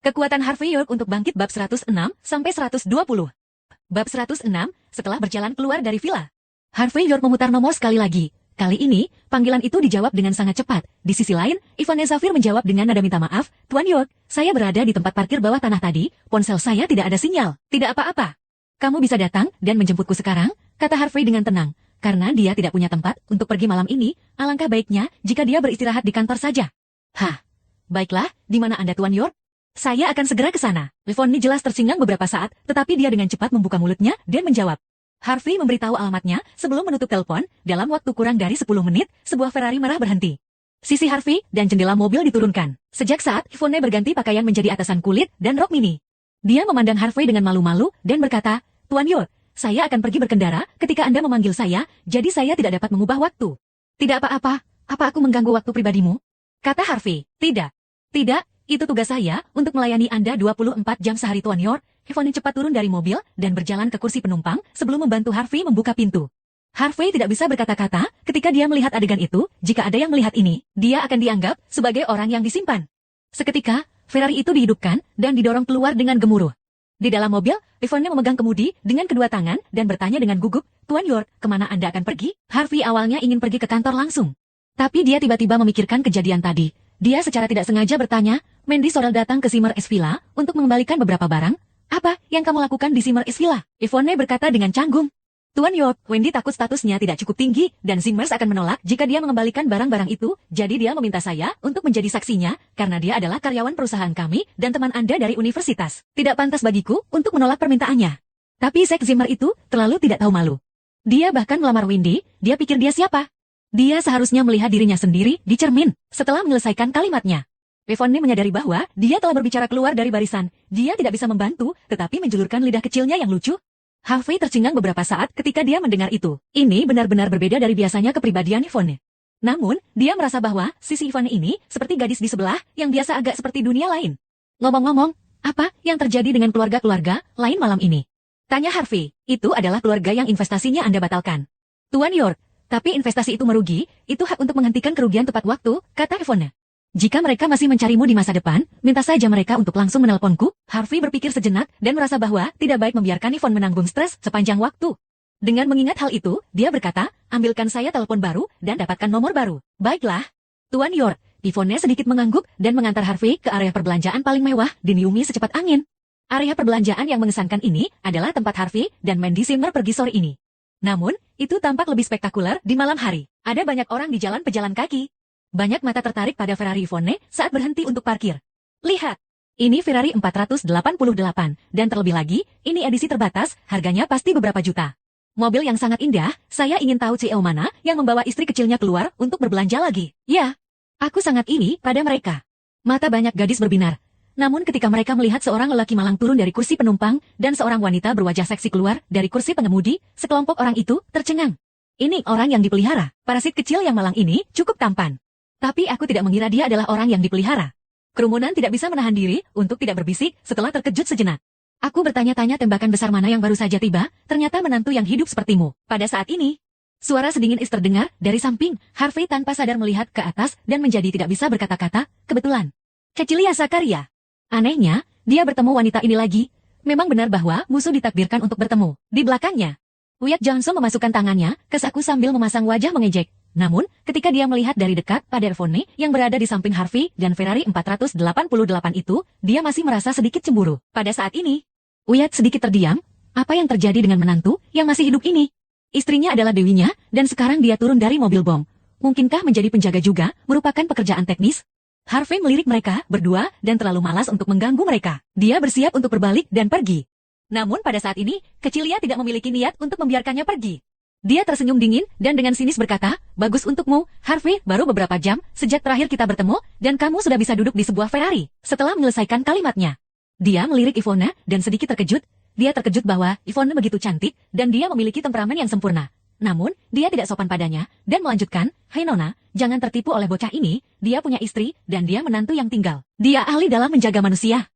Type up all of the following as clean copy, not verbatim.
Kekuatan Harvey York untuk bangkit bab 106-120. Bab 106, setelah berjalan keluar dari villa. Harvey York memutar nomor sekali lagi. Kali ini, panggilan itu dijawab dengan sangat cepat. Di sisi lain, Ivone Zafir menjawab dengan nada minta maaf, Tuan York, saya berada di tempat parkir bawah tanah tadi, ponsel saya tidak ada sinyal. Tidak apa-apa. Kamu bisa datang dan menjemputku sekarang, kata Harvey dengan tenang. Karena dia tidak punya tempat untuk pergi malam ini, alangkah baiknya jika dia beristirahat di kantor saja. Hah, baiklah, di mana Anda Tuan York? Saya akan segera ke sana. Ivone jelas tersinggung beberapa saat, tetapi dia dengan cepat membuka mulutnya dan menjawab. Harvey memberitahu alamatnya sebelum menutup telepon. Dalam waktu kurang dari 10 menit, sebuah Ferrari merah berhenti. Sisi Harvey dan jendela mobil diturunkan. Sejak saat Ivone berganti pakaian menjadi atasan kulit dan rok mini. Dia memandang Harvey dengan malu-malu dan berkata, Tuan York, saya akan pergi berkendara ketika Anda memanggil saya, jadi saya tidak dapat mengubah waktu. Tidak apa-apa, apa aku mengganggu waktu pribadimu? Kata Harvey, tidak. Tidak, itu tugas saya untuk melayani Anda 24 jam sehari Tuan York. Ivone cepat turun dari mobil dan berjalan ke kursi penumpang sebelum membantu Harvey membuka pintu. Harvey tidak bisa berkata-kata ketika dia melihat adegan itu. Jika ada yang melihat ini, dia akan dianggap sebagai orang yang disimpan. Seketika, Ferrari itu dihidupkan dan didorong keluar dengan gemuruh. Di dalam mobil, Ivone memegang kemudi dengan kedua tangan dan bertanya dengan gugup, Tuan York, kemana Anda akan pergi? Harvey awalnya ingin pergi ke kantor langsung. Tapi dia tiba-tiba memikirkan kejadian tadi. Dia secara tidak sengaja bertanya, Mandy Sorrell datang ke Simmer S Villa untuk mengembalikan beberapa barang. Apa yang kamu lakukan di Simmer S Villa? Ivone berkata dengan canggung. Tuan York, Wendy takut statusnya tidak cukup tinggi, dan Simmers akan menolak jika dia mengembalikan barang-barang itu, jadi dia meminta saya untuk menjadi saksinya, karena dia adalah karyawan perusahaan kami dan teman Anda dari universitas. Tidak pantas bagiku untuk menolak permintaannya. Tapi Zack Zimmer itu terlalu tidak tahu malu. Dia bahkan melamar Wendy, dia pikir dia siapa? Dia seharusnya melihat dirinya sendiri di cermin. Setelah menyelesaikan kalimatnya, Ivone menyadari bahwa dia telah berbicara keluar dari barisan. Dia tidak bisa membantu, tetapi menjulurkan lidah kecilnya yang lucu. Harvey tercengang beberapa saat ketika dia mendengar itu. Ini benar-benar berbeda dari biasanya kepribadian Ivone. Namun, dia merasa bahwa sisi Ivone ini seperti gadis di sebelah yang biasa agak seperti dunia lain. Ngomong-ngomong, apa yang terjadi dengan keluarga-keluarga lain malam ini? Tanya Harvey. Itu adalah keluarga yang investasinya Anda batalkan. Tuan York, tapi investasi itu merugi, itu hak untuk menghentikan kerugian tepat waktu, kata Ivone. Jika mereka masih mencarimu di masa depan, minta saja mereka untuk langsung menelponku. Harvey berpikir sejenak dan merasa bahwa tidak baik membiarkan Ivone menanggung stres sepanjang waktu. Dengan mengingat hal itu, dia berkata, ambilkan saya telepon baru dan dapatkan nomor baru. Baiklah. Tuan York, Ivone sedikit mengangguk dan mengantar Harvey ke area perbelanjaan paling mewah di Niumi secepat angin. Area perbelanjaan yang mengesankan ini adalah tempat Harvey dan Mandy Zimmer pergi sore ini. Namun, itu tampak lebih spektakuler di malam hari. Ada banyak orang di jalan pejalan kaki. Banyak mata tertarik pada Ferrari Ivone saat berhenti untuk parkir. Lihat, ini Ferrari 488, dan terlebih lagi, ini edisi terbatas, harganya pasti beberapa juta. Mobil yang sangat indah, saya ingin tahu CEO mana yang membawa istri kecilnya keluar untuk berbelanja lagi. Ya, aku sangat iri pada mereka. Mata banyak gadis berbinar. Namun ketika mereka melihat seorang lelaki malang turun dari kursi penumpang dan seorang wanita berwajah seksi keluar dari kursi pengemudi, sekelompok orang itu tercengang. Ini orang yang dipelihara. Parasit kecil yang malang ini cukup tampan. Tapi aku tidak mengira dia adalah orang yang dipelihara. Kerumunan tidak bisa menahan diri untuk tidak berbisik setelah terkejut sejenak. Aku bertanya-tanya tembakan besar mana yang baru saja tiba, ternyata menantu yang hidup sepertimu. Pada saat ini, suara sedingin terdengar dari samping. Harvey tanpa sadar melihat ke atas dan menjadi tidak bisa berkata-kata, kebetulan. Cecilia Zakaria. Anehnya, dia bertemu wanita ini lagi. Memang benar bahwa musuh ditakdirkan untuk bertemu. Di belakangnya, Wyatt Johnson memasukkan tangannya ke saku sambil memasang wajah mengejek. Namun, ketika dia melihat dari dekat pada Ivone yang berada di samping Harvey dan Ferrari 488 itu, dia masih merasa sedikit cemburu. Pada saat ini, Wyatt sedikit terdiam. Apa yang terjadi dengan menantu yang masih hidup ini? Istrinya adalah dewinya, dan sekarang dia turun dari mobil bom. Mungkinkah menjadi penjaga juga merupakan pekerjaan teknis? Harvey melirik mereka berdua dan terlalu malas untuk mengganggu mereka. Dia bersiap untuk berbalik dan pergi. Namun pada saat ini, Cecilia tidak memiliki niat untuk membiarkannya pergi. Dia tersenyum dingin dan dengan sinis berkata, bagus untukmu, Harvey, baru beberapa jam sejak terakhir kita bertemu, dan kamu sudah bisa duduk di sebuah Ferrari. Setelah menyelesaikan kalimatnya, dia melirik Ivone dan sedikit terkejut. Dia terkejut bahwa Ivone begitu cantik dan dia memiliki temperamen yang sempurna. Namun, dia tidak sopan padanya dan melanjutkan, hai Nona, jangan tertipu oleh bocah ini, dia punya istri dan dia menantu yang tinggal. Dia ahli dalam menjaga manusia.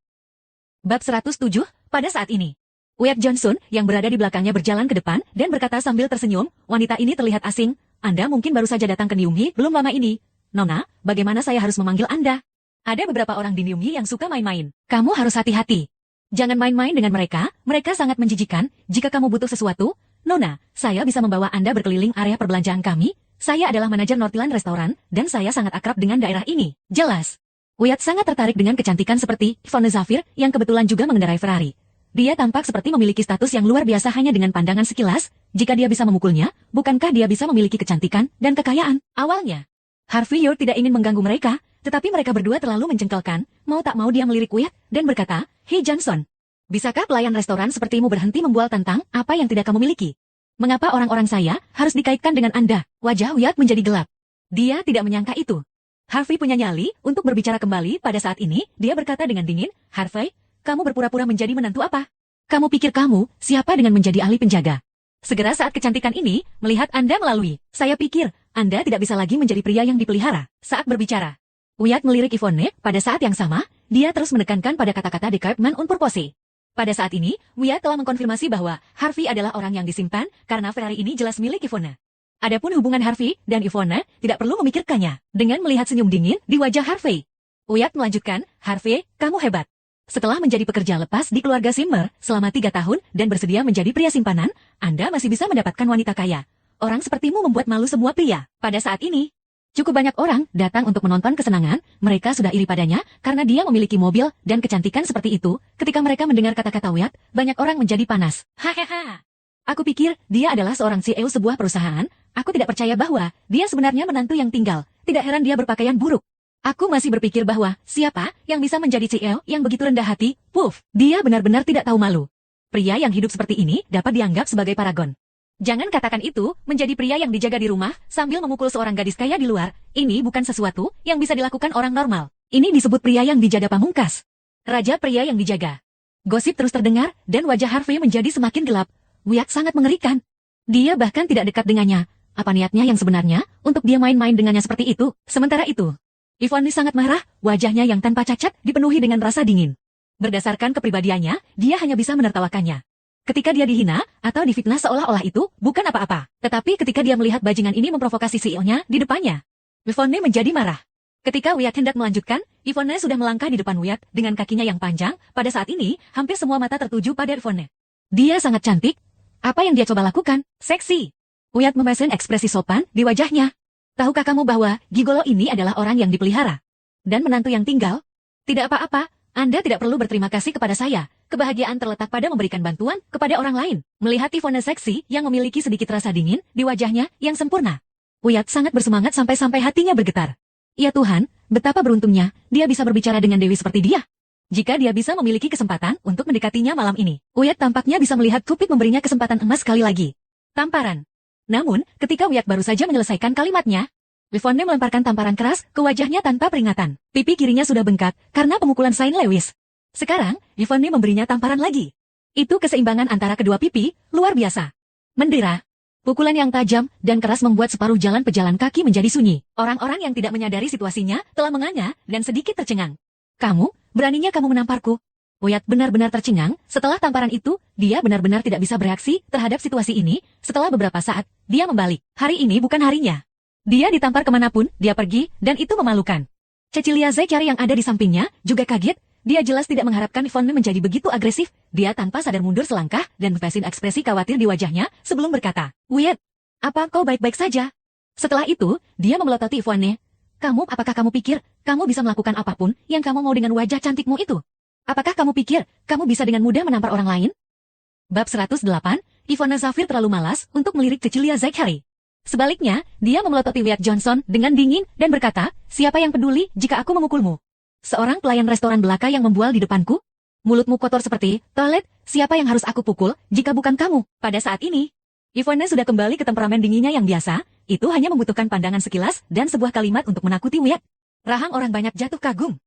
Bab 107, pada saat ini. Wyatt Johnson yang berada di belakangnya berjalan ke depan dan berkata sambil tersenyum, wanita ini terlihat asing. Anda mungkin baru saja datang ke Niumi belum lama ini. Nona, bagaimana saya harus memanggil Anda? Ada beberapa orang di Nyungyi yang suka main-main. Kamu harus hati-hati. Jangan main-main dengan mereka, mereka sangat menjijikan. Jika kamu butuh sesuatu, Nona, saya bisa membawa Anda berkeliling area perbelanjaan kami. Saya adalah manajer Northland Restoran, dan saya sangat akrab dengan daerah ini. Jelas. Wyatt sangat tertarik dengan kecantikan seperti Yvonne Zafir yang kebetulan juga mengendarai Ferrari. Dia tampak seperti memiliki status yang luar biasa hanya dengan pandangan sekilas. Jika dia bisa memukulnya, bukankah dia bisa memiliki kecantikan dan kekayaan? Awalnya, Harvey York tidak ingin mengganggu mereka, tetapi mereka berdua terlalu mencengkelkan. Mau tak mau dia melirik Wyatt dan berkata, "Hei Johnson, bisakah pelayan restoran sepertimu berhenti membual tentang apa yang tidak kamu miliki? Mengapa orang-orang saya harus dikaitkan dengan Anda?" Wajah Wyatt menjadi gelap. Dia tidak menyangka itu. Harvey punya nyali untuk berbicara kembali. Pada saat ini, dia berkata dengan dingin, "Harvey, kamu berpura-pura menjadi menantu apa? Kamu pikir kamu siapa dengan menjadi ahli penjaga? Segera saat kecantikan ini, melihat Anda melalui, saya pikir Anda tidak bisa lagi menjadi pria yang dipelihara." Saat berbicara, Wyatt melirik Yvonne. Pada saat yang sama, dia terus menekankan pada kata-kata "Decampment on purpose". Pada saat ini, Wyatt telah mengkonfirmasi bahwa Harvey adalah orang yang disimpan karena Ferrari ini jelas milik Yvonne. Adapun hubungan Harvey dan Yvonne tidak perlu memikirkannya. Dengan melihat senyum dingin di wajah Harvey, Wyatt melanjutkan, "Harvey, kamu hebat. Setelah menjadi pekerja lepas di keluarga Simmer selama 3 tahun dan bersedia menjadi pria simpanan, Anda masih bisa mendapatkan wanita kaya. Orang sepertimu membuat malu semua pria. Pada saat ini, cukup banyak orang datang untuk menonton kesenangan. Mereka sudah iri padanya karena dia memiliki mobil dan kecantikan seperti itu. Ketika mereka mendengar kata-kata Wyatt, banyak orang menjadi panas. Hahaha. Aku pikir dia adalah seorang CEO sebuah perusahaan. Aku tidak percaya bahwa dia sebenarnya menantu yang tinggal. Tidak heran dia berpakaian buruk. Aku masih berpikir bahwa siapa yang bisa menjadi CEO yang begitu rendah hati. Puff, dia benar-benar tidak tahu malu. Pria yang hidup seperti ini dapat dianggap sebagai paragon. Jangan katakan itu menjadi pria yang dijaga di rumah sambil memukul seorang gadis kaya di luar. Ini bukan sesuatu yang bisa dilakukan orang normal. Ini disebut pria yang dijaga pamungkas. Raja pria yang dijaga. Gosip terus terdengar dan wajah Harvey menjadi semakin gelap. Wyatt sangat mengerikan. Dia bahkan tidak dekat dengannya. Apa niatnya yang sebenarnya untuk dia main-main dengannya seperti itu? Sementara itu, Yvonne sangat marah, wajahnya yang tanpa cacat dipenuhi dengan rasa dingin. Berdasarkan kepribadiannya, dia hanya bisa menertawakannya. Ketika dia dihina atau difitnah seolah-olah itu bukan apa-apa. Tetapi ketika dia melihat bajingan ini memprovokasi CEO-nya di depannya, Yvonne menjadi marah. Ketika Wyatt hendak melanjutkan, Yvonne sudah melangkah di depan Wyatt dengan kakinya yang panjang. Pada saat ini, hampir semua mata tertuju pada Yvonne. Dia sangat cantik. Apa yang dia coba lakukan? Seksi. Wyatt memesan ekspresi sopan di wajahnya. Tahukah kamu bahwa gigolo ini adalah orang yang dipelihara? Dan menantu yang tinggal? Tidak apa-apa, Anda tidak perlu berterima kasih kepada saya. Kebahagiaan terletak pada memberikan bantuan kepada orang lain. Melihat Yvonne seksi yang memiliki sedikit rasa dingin di wajahnya yang sempurna, Wyatt sangat bersemangat sampai hatinya bergetar. Ya Tuhan, betapa beruntungnya dia bisa berbicara dengan Dewi seperti dia. Jika dia bisa memiliki kesempatan untuk mendekatinya malam ini, Wyatt tampaknya bisa melihat Cupid memberinya kesempatan emas sekali lagi. Tamparan. Namun, ketika Wyatt baru saja menyelesaikan kalimatnya, Yvonne melemparkan tamparan keras ke wajahnya tanpa peringatan. Pipi kirinya sudah bengkak karena pemukulan Saint Lewis. Sekarang, Yvonne memberinya tamparan lagi. Itu keseimbangan antara kedua pipi, luar biasa. Mendera. Pukulan yang tajam dan keras membuat separuh jalan pejalan kaki menjadi sunyi. Orang-orang yang tidak menyadari situasinya telah menganga dan sedikit tercengang. "Kamu, beraninya kamu menamparku?" Wyatt benar-benar tercengang. Setelah tamparan itu, dia benar-benar tidak bisa bereaksi terhadap situasi ini. Setelah beberapa saat, dia membalik. Hari ini bukan harinya. Dia ditampar kemanapun dia pergi, dan itu memalukan. Cecilia Zachary yang ada di sampingnya juga kaget. Dia jelas tidak mengharapkan Yvonne menjadi begitu agresif. Dia tanpa sadar mundur selangkah dan memfasin ekspresi khawatir di wajahnya sebelum berkata, "Wyatt, apa kau baik-baik saja?" Setelah itu, dia memelototi Yvonne. Apakah kamu pikir kamu bisa melakukan apapun yang kamu mau dengan wajah cantikmu itu? Apakah kamu pikir kamu bisa dengan mudah menampar orang lain? Bab 108, Yvonne Zafir terlalu malas untuk melirik Cecilia Zachary. Sebaliknya, dia memelototi Wyatt Johnson dengan dingin dan berkata, "Siapa yang peduli jika aku memukulmu? Seorang pelayan restoran belaka yang membual di depanku? Mulutmu kotor seperti toilet, siapa yang harus aku pukul jika bukan kamu?" Pada saat ini, Yvonne sudah kembali ke temperamen dinginnya yang biasa. Itu hanya membutuhkan pandangan sekilas dan sebuah kalimat untuk menakuti Wyatt. Rahang orang banyak jatuh kagum.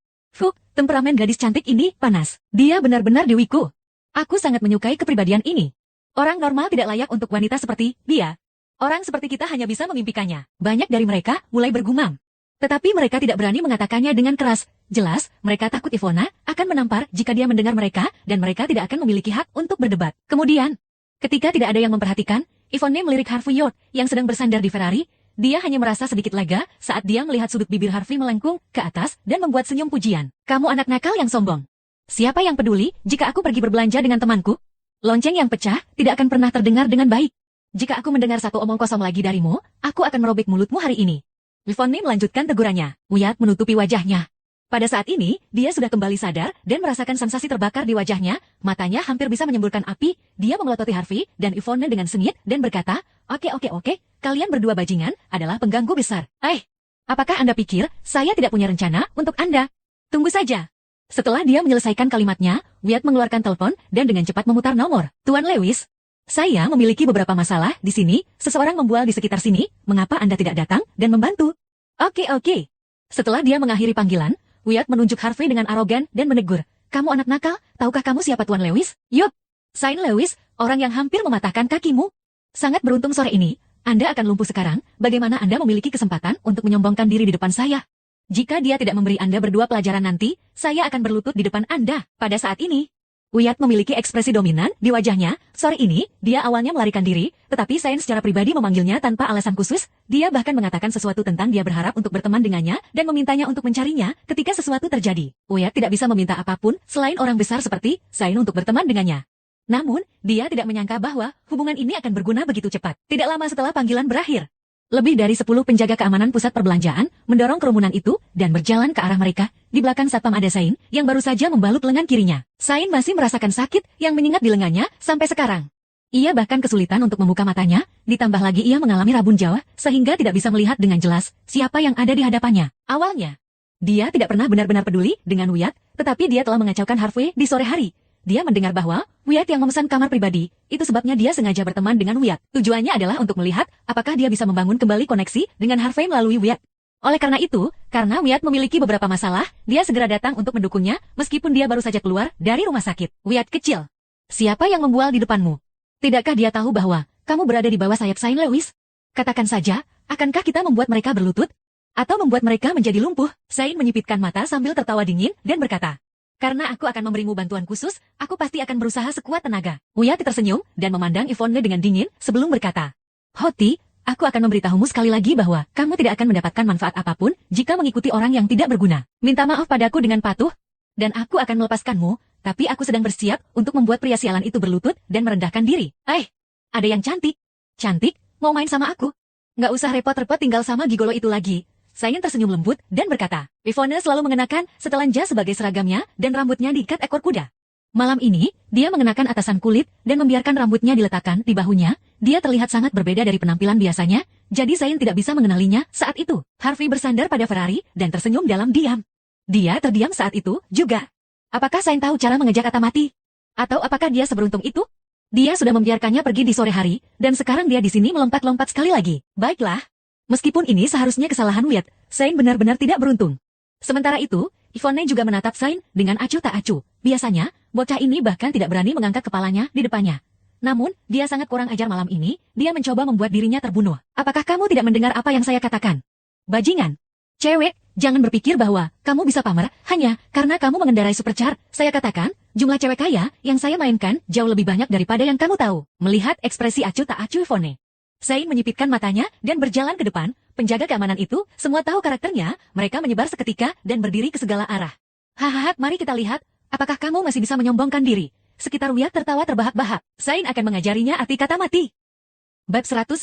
Temperamen gadis cantik ini panas. Dia benar-benar dewiku. Aku sangat menyukai kepribadian ini. Orang normal tidak layak untuk wanita seperti dia. Orang seperti kita hanya bisa memimpikannya. Banyak dari mereka mulai bergumam. Tetapi mereka tidak berani mengatakannya dengan keras. Jelas, mereka takut Yvonne akan menampar jika dia mendengar mereka, dan mereka tidak akan memiliki hak untuk berdebat. Kemudian, ketika tidak ada yang memperhatikan, Yvonne melirik Harvey York yang sedang bersandar di Ferrari. dia hanya merasa sedikit lega saat dia melihat sudut bibir Harvey melengkung ke atas dan membuat senyum pujian. Kamu anak nakal yang sombong. Siapa yang peduli jika aku pergi berbelanja dengan temanku? Lonceng yang pecah tidak akan pernah terdengar dengan baik. Jika aku mendengar satu omong kosong lagi darimu, aku akan merobek mulutmu hari ini. Yvonne melanjutkan tegurannya. Wyatt menutupi wajahnya. Pada saat ini, dia sudah kembali sadar dan merasakan sensasi terbakar di wajahnya, matanya hampir bisa menyemburkan api, dia memelototi Harvey dan Yvonne dengan sengit dan berkata, oke, kalian berdua bajingan adalah pengganggu besar. Apakah Anda pikir saya tidak punya rencana untuk Anda? Tunggu saja. Setelah dia menyelesaikan kalimatnya, Wyatt mengeluarkan telepon dan dengan cepat memutar nomor. Tuan Lewis, saya memiliki beberapa masalah di sini, seseorang membual di sekitar sini, mengapa Anda tidak datang dan membantu? Oke. Setelah dia mengakhiri panggilan, Wyatt menunjuk Harvey dengan arogan dan menegur. Kamu anak nakal, tahukah kamu siapa Tuan Lewis? Yup, Saint Lewis, orang yang hampir mematahkan kakimu. Sangat beruntung sore ini, Anda akan lumpuh sekarang, bagaimana Anda memiliki kesempatan untuk menyombongkan diri di depan saya? Jika dia tidak memberi Anda berdua pelajaran nanti, saya akan berlutut di depan Anda. Pada saat ini, Wyatt memiliki ekspresi dominan di wajahnya. Sore ini, dia awalnya melarikan diri, tetapi Saint secara pribadi memanggilnya tanpa alasan khusus. Dia bahkan mengatakan sesuatu tentang dia berharap untuk berteman dengannya dan memintanya untuk mencarinya ketika sesuatu terjadi. Wyatt tidak bisa meminta apapun selain orang besar seperti Saint untuk berteman dengannya. Namun, dia tidak menyangka bahwa hubungan ini akan berguna begitu cepat. Tidak lama setelah panggilan berakhir, lebih dari 10 penjaga keamanan pusat perbelanjaan mendorong kerumunan itu dan berjalan ke arah mereka. Di belakang satpam ada Sain yang baru saja membalut lengan kirinya. Sain masih merasakan sakit yang menyengat di lengannya sampai sekarang. Ia bahkan kesulitan untuk membuka matanya, ditambah lagi ia mengalami rabun Jawa sehingga tidak bisa melihat dengan jelas siapa yang ada di hadapannya. Awalnya, dia tidak pernah benar-benar peduli dengan Wyatt, tetapi dia telah mengacaukan Harvey di sore hari. Dia mendengar bahwa Wyatt yang memesan kamar pribadi, itu sebabnya dia sengaja berteman dengan Wyatt. Tujuannya adalah untuk melihat apakah dia bisa membangun kembali koneksi dengan Harvey melalui Wyatt. Oleh karena itu, karena Wyatt memiliki beberapa masalah, dia segera datang untuk mendukungnya meskipun dia baru saja keluar dari rumah sakit. Wyatt kecil, siapa yang membual di depanmu? Tidakkah dia tahu bahwa kamu berada di bawah sayap Saint Lewis? Katakan saja, akankah kita membuat mereka berlutut? Atau membuat mereka menjadi lumpuh? Saint menyipitkan mata sambil tertawa dingin dan berkata, karena aku akan memberimu bantuan khusus, aku pasti akan berusaha sekuat tenaga. Wyatt tersenyum dan memandang Yvonne dengan dingin sebelum berkata, Hoti, aku akan memberitahumu sekali lagi bahwa kamu tidak akan mendapatkan manfaat apapun jika mengikuti orang yang tidak berguna. Minta maaf padaku dengan patuh, dan aku akan melepaskanmu, tapi aku sedang bersiap untuk membuat pria sialan itu berlutut dan merendahkan diri. Ada yang cantik. Cantik, mau main sama aku? Nggak usah repot-repot tinggal sama gigolo itu lagi. Sain tersenyum lembut dan berkata, Yvonne selalu mengenakan setelan jas sebagai seragamnya dan rambutnya diikat ekor kuda. Malam ini, dia mengenakan atasan kulit dan membiarkan rambutnya diletakkan di bahunya. Dia terlihat sangat berbeda dari penampilan biasanya, jadi Sain tidak bisa mengenalinya saat itu. Harvey bersandar pada Ferrari dan tersenyum dalam diam. Dia terdiam saat itu juga. Apakah Sain tahu cara mengejar kata mati? Atau apakah dia seberuntung itu? Dia sudah membiarkannya pergi di sore hari, dan sekarang dia di sini melompat-lompat sekali lagi. Baiklah. Meskipun ini seharusnya kesalahan Wyatt, Sain benar-benar tidak beruntung. Sementara itu, Yvonne juga menatap Sain dengan acuh tak acuh. Biasanya, bocah ini bahkan tidak berani mengangkat kepalanya di depannya. Namun, dia sangat kurang ajar malam ini, dia mencoba membuat dirinya terbunuh. Apakah kamu tidak mendengar apa yang saya katakan? Bajingan. Cewek, jangan berpikir bahwa kamu bisa pamer hanya karena kamu mengendarai supercar. Saya katakan, jumlah cewek kaya yang saya mainkan jauh lebih banyak daripada yang kamu tahu. Melihat ekspresi acuh tak acuh Yvonne, Sain menyipitkan matanya dan berjalan ke depan. Penjaga keamanan itu semua tahu karakternya, mereka menyebar seketika dan berdiri ke segala arah. Hahaha, mari kita lihat, apakah kamu masih bisa menyombongkan diri? Sekitar Wyatt tertawa terbahak-bahak. Sain akan mengajarinya arti kata mati. Bab 109,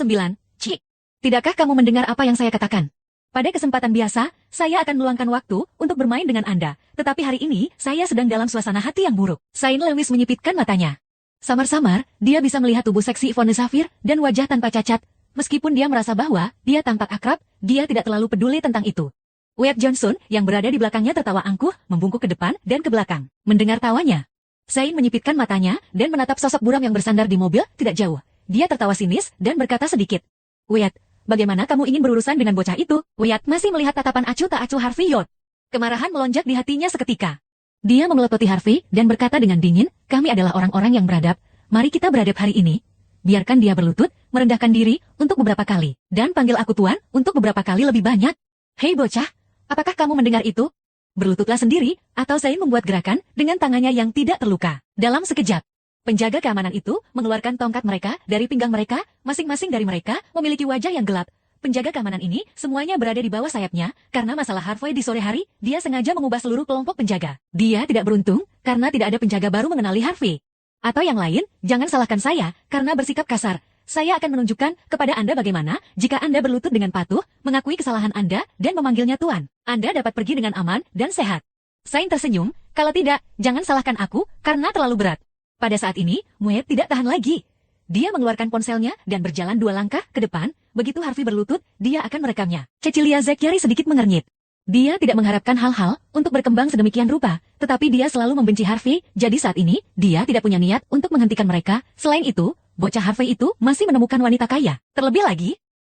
Cik. Tidakkah kamu mendengar apa yang saya katakan? Pada kesempatan biasa, saya akan meluangkan waktu untuk bermain dengan Anda. Tetapi hari ini, saya sedang dalam suasana hati yang buruk. Saint Lewis menyipitkan matanya. Samar-samar, dia bisa melihat tubuh seksi Yvonne Zafir dan wajah tanpa cacat. Meskipun dia merasa bahwa dia tampak akrab, dia tidak terlalu peduli tentang itu. Wyatt Johnson yang berada di belakangnya tertawa angkuh, membungkuk ke depan dan ke belakang. Mendengar tawanya, Sain menyipitkan matanya dan menatap sosok buram yang bersandar di mobil tidak jauh. Dia tertawa sinis dan berkata sedikit, Wyatt, bagaimana kamu ingin berurusan dengan bocah itu? Wyatt masih melihat tatapan acuh tak acuh Harvey Yot. Kemarahan melonjak di hatinya seketika. Dia memelototi Harvey dan berkata dengan dingin, kami adalah orang-orang yang beradab. Mari kita beradab hari ini. Biarkan dia berlutut, merendahkan diri untuk beberapa kali, dan panggil aku tuan untuk beberapa kali lebih banyak. Hei bocah, apakah kamu mendengar itu? Berlututlah sendiri, atau Sain membuat gerakan dengan tangannya yang tidak terluka. Dalam sekejap, penjaga keamanan itu mengeluarkan tongkat mereka dari pinggang mereka, masing-masing dari mereka memiliki wajah yang gelap. penjaga keamanan ini semuanya berada di bawah sayapnya, karena masalah Harvey di sore hari, dia sengaja mengubah seluruh kelompok penjaga. Dia tidak beruntung, karena tidak ada penjaga baru mengenali Harvey. Atau yang lain, jangan salahkan saya, karena bersikap kasar. Saya akan menunjukkan kepada Anda bagaimana, jika Anda berlutut dengan patuh, mengakui kesalahan Anda, dan memanggilnya Tuan. Anda dapat pergi dengan aman dan sehat. Sain tersenyum, kalau tidak, jangan salahkan aku, karena terlalu berat. Pada saat ini, Mued tidak tahan lagi. Dia mengeluarkan ponselnya dan berjalan 2 langkah ke depan. Begitu Harvey berlutut, dia akan merekamnya. Cecilia Zacchiari sedikit mengernyit. Dia tidak mengharapkan hal-hal untuk berkembang sedemikian rupa, tetapi dia selalu membenci Harvey, jadi saat ini, dia tidak punya niat untuk menghentikan mereka. Selain itu, bocah Harvey itu masih menemukan wanita kaya. Terlebih lagi,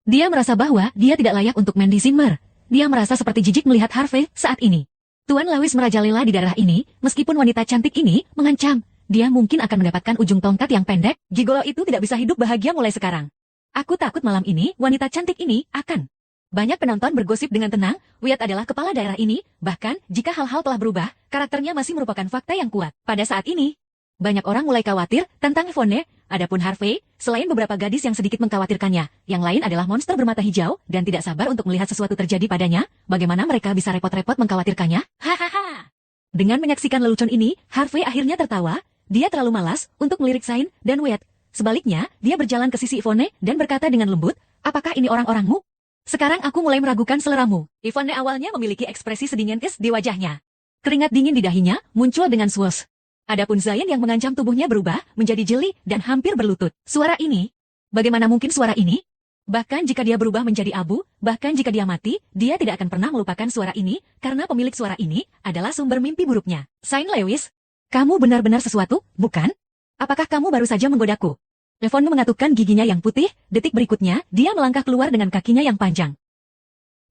dia merasa bahwa dia tidak layak untuk Mandy Zimmer. Dia merasa seperti jijik melihat Harvey saat ini. Tuan Lewis merajalela di daerah ini, meskipun wanita cantik ini mengancam. Dia mungkin akan mendapatkan ujung tongkat yang pendek. Gigolo itu tidak bisa hidup bahagia mulai sekarang. Aku takut malam ini, wanita cantik ini akan. Banyak penonton bergosip dengan tenang, Wyatt adalah kepala daerah ini, bahkan jika hal-hal telah berubah, karakternya masih merupakan fakta yang kuat. Pada saat ini, banyak orang mulai khawatir tentang Yvonne. Adapun Harvey, selain beberapa gadis yang sedikit mengkhawatirkannya, yang lain adalah monster bermata hijau, dan tidak sabar untuk melihat sesuatu terjadi padanya. Bagaimana mereka bisa repot-repot mengkhawatirkannya? Hahaha. Dengan menyaksikan lelucon ini, Harvey akhirnya tertawa. Dia terlalu malas untuk melirik Sain dan Wyatt. Sebaliknya, dia berjalan ke sisi Yvonne dan berkata dengan lembut, apakah ini orang-orangmu? Sekarang aku mulai meragukan seleramu. Yvonne awalnya memiliki ekspresi sedinginkes di wajahnya. Keringat dingin di dahinya muncul dengan swoosh. Adapun Zain yang mengancam tubuhnya berubah menjadi jeli dan hampir berlutut. Suara ini? Bagaimana mungkin suara ini? Bahkan jika dia berubah menjadi abu, bahkan jika dia mati, dia tidak akan pernah melupakan suara ini, karena pemilik suara ini adalah sumber mimpi buruknya. Sain Lewis, kamu benar-benar sesuatu, bukan? Apakah kamu baru saja menggodaku? Yvonne mengatupkan giginya yang putih, detik berikutnya, dia melangkah keluar dengan kakinya yang panjang.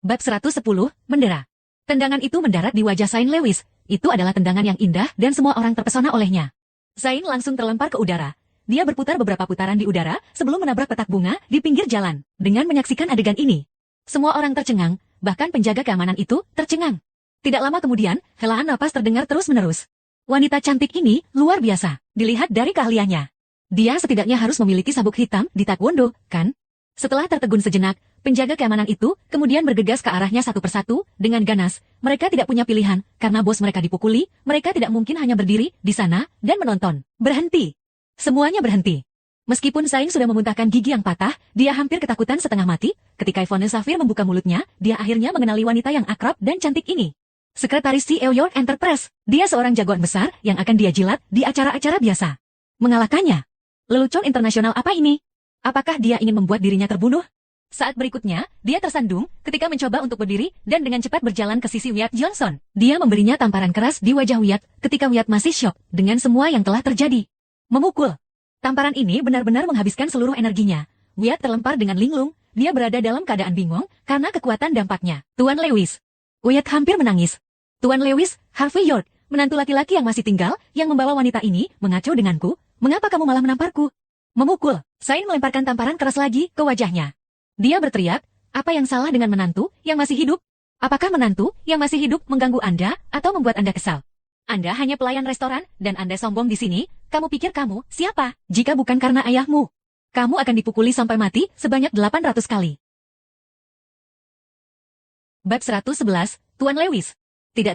Bab 110, Mendera. Tendangan itu mendarat di wajah Sain Lewis. Itu adalah tendangan yang indah dan semua orang terpesona olehnya. Sain langsung terlempar ke udara. Dia berputar beberapa putaran di udara sebelum menabrak petak bunga di pinggir jalan. Dengan menyaksikan adegan ini, semua orang tercengang, bahkan penjaga keamanan itu tercengang. Tidak lama kemudian, helaan napas terdengar terus-menerus. Wanita cantik ini luar biasa, dilihat dari keahliannya. Dia setidaknya harus memiliki sabuk hitam di taekwondo, kan? Setelah tertegun sejenak, penjaga keamanan itu kemudian bergegas ke arahnya satu persatu, dengan ganas. Mereka tidak punya pilihan, karena bos mereka dipukuli, mereka tidak mungkin hanya berdiri di sana dan menonton. Berhenti! Semuanya berhenti. Meskipun Sain sudah memuntahkan gigi yang patah, dia hampir ketakutan setengah mati. Ketika Yvonne Safir membuka mulutnya, dia akhirnya mengenali wanita yang akrab dan cantik ini. Sekretaris CEO York Enterprise. Dia seorang jagoan besar yang akan dia jilat di acara-acara biasa. Mengalahkannya. Lelucon internasional apa ini? Apakah dia ingin membuat dirinya terbunuh? Saat berikutnya, dia tersandung ketika mencoba untuk berdiri dan dengan cepat berjalan ke sisi Wyatt Johnson. Dia memberinya tamparan keras di wajah Wyatt ketika Wyatt masih syok dengan semua yang telah terjadi. Memukul. Tamparan ini benar-benar menghabiskan seluruh energinya. Wyatt terlempar dengan linglung. Dia berada dalam keadaan bingung karena kekuatan dampaknya. Tuan Lewis. Wyatt hampir menangis. Tuan Lewis, Harvey York, menantu laki-laki yang masih tinggal, yang membawa wanita ini, mengacau denganku. Mengapa kamu malah menamparku? Memukul. Sain melemparkan tamparan keras lagi ke wajahnya. Dia berteriak, apa yang salah dengan menantu yang masih hidup? Apakah menantu yang masih hidup mengganggu Anda atau membuat Anda kesal? Anda hanya pelayan restoran dan Anda sombong di sini. Kamu pikir kamu siapa? Jika bukan karena ayahmu, kamu akan dipukuli sampai mati sebanyak 800 kali. Bab 111, Tuan Lewis. Tidak,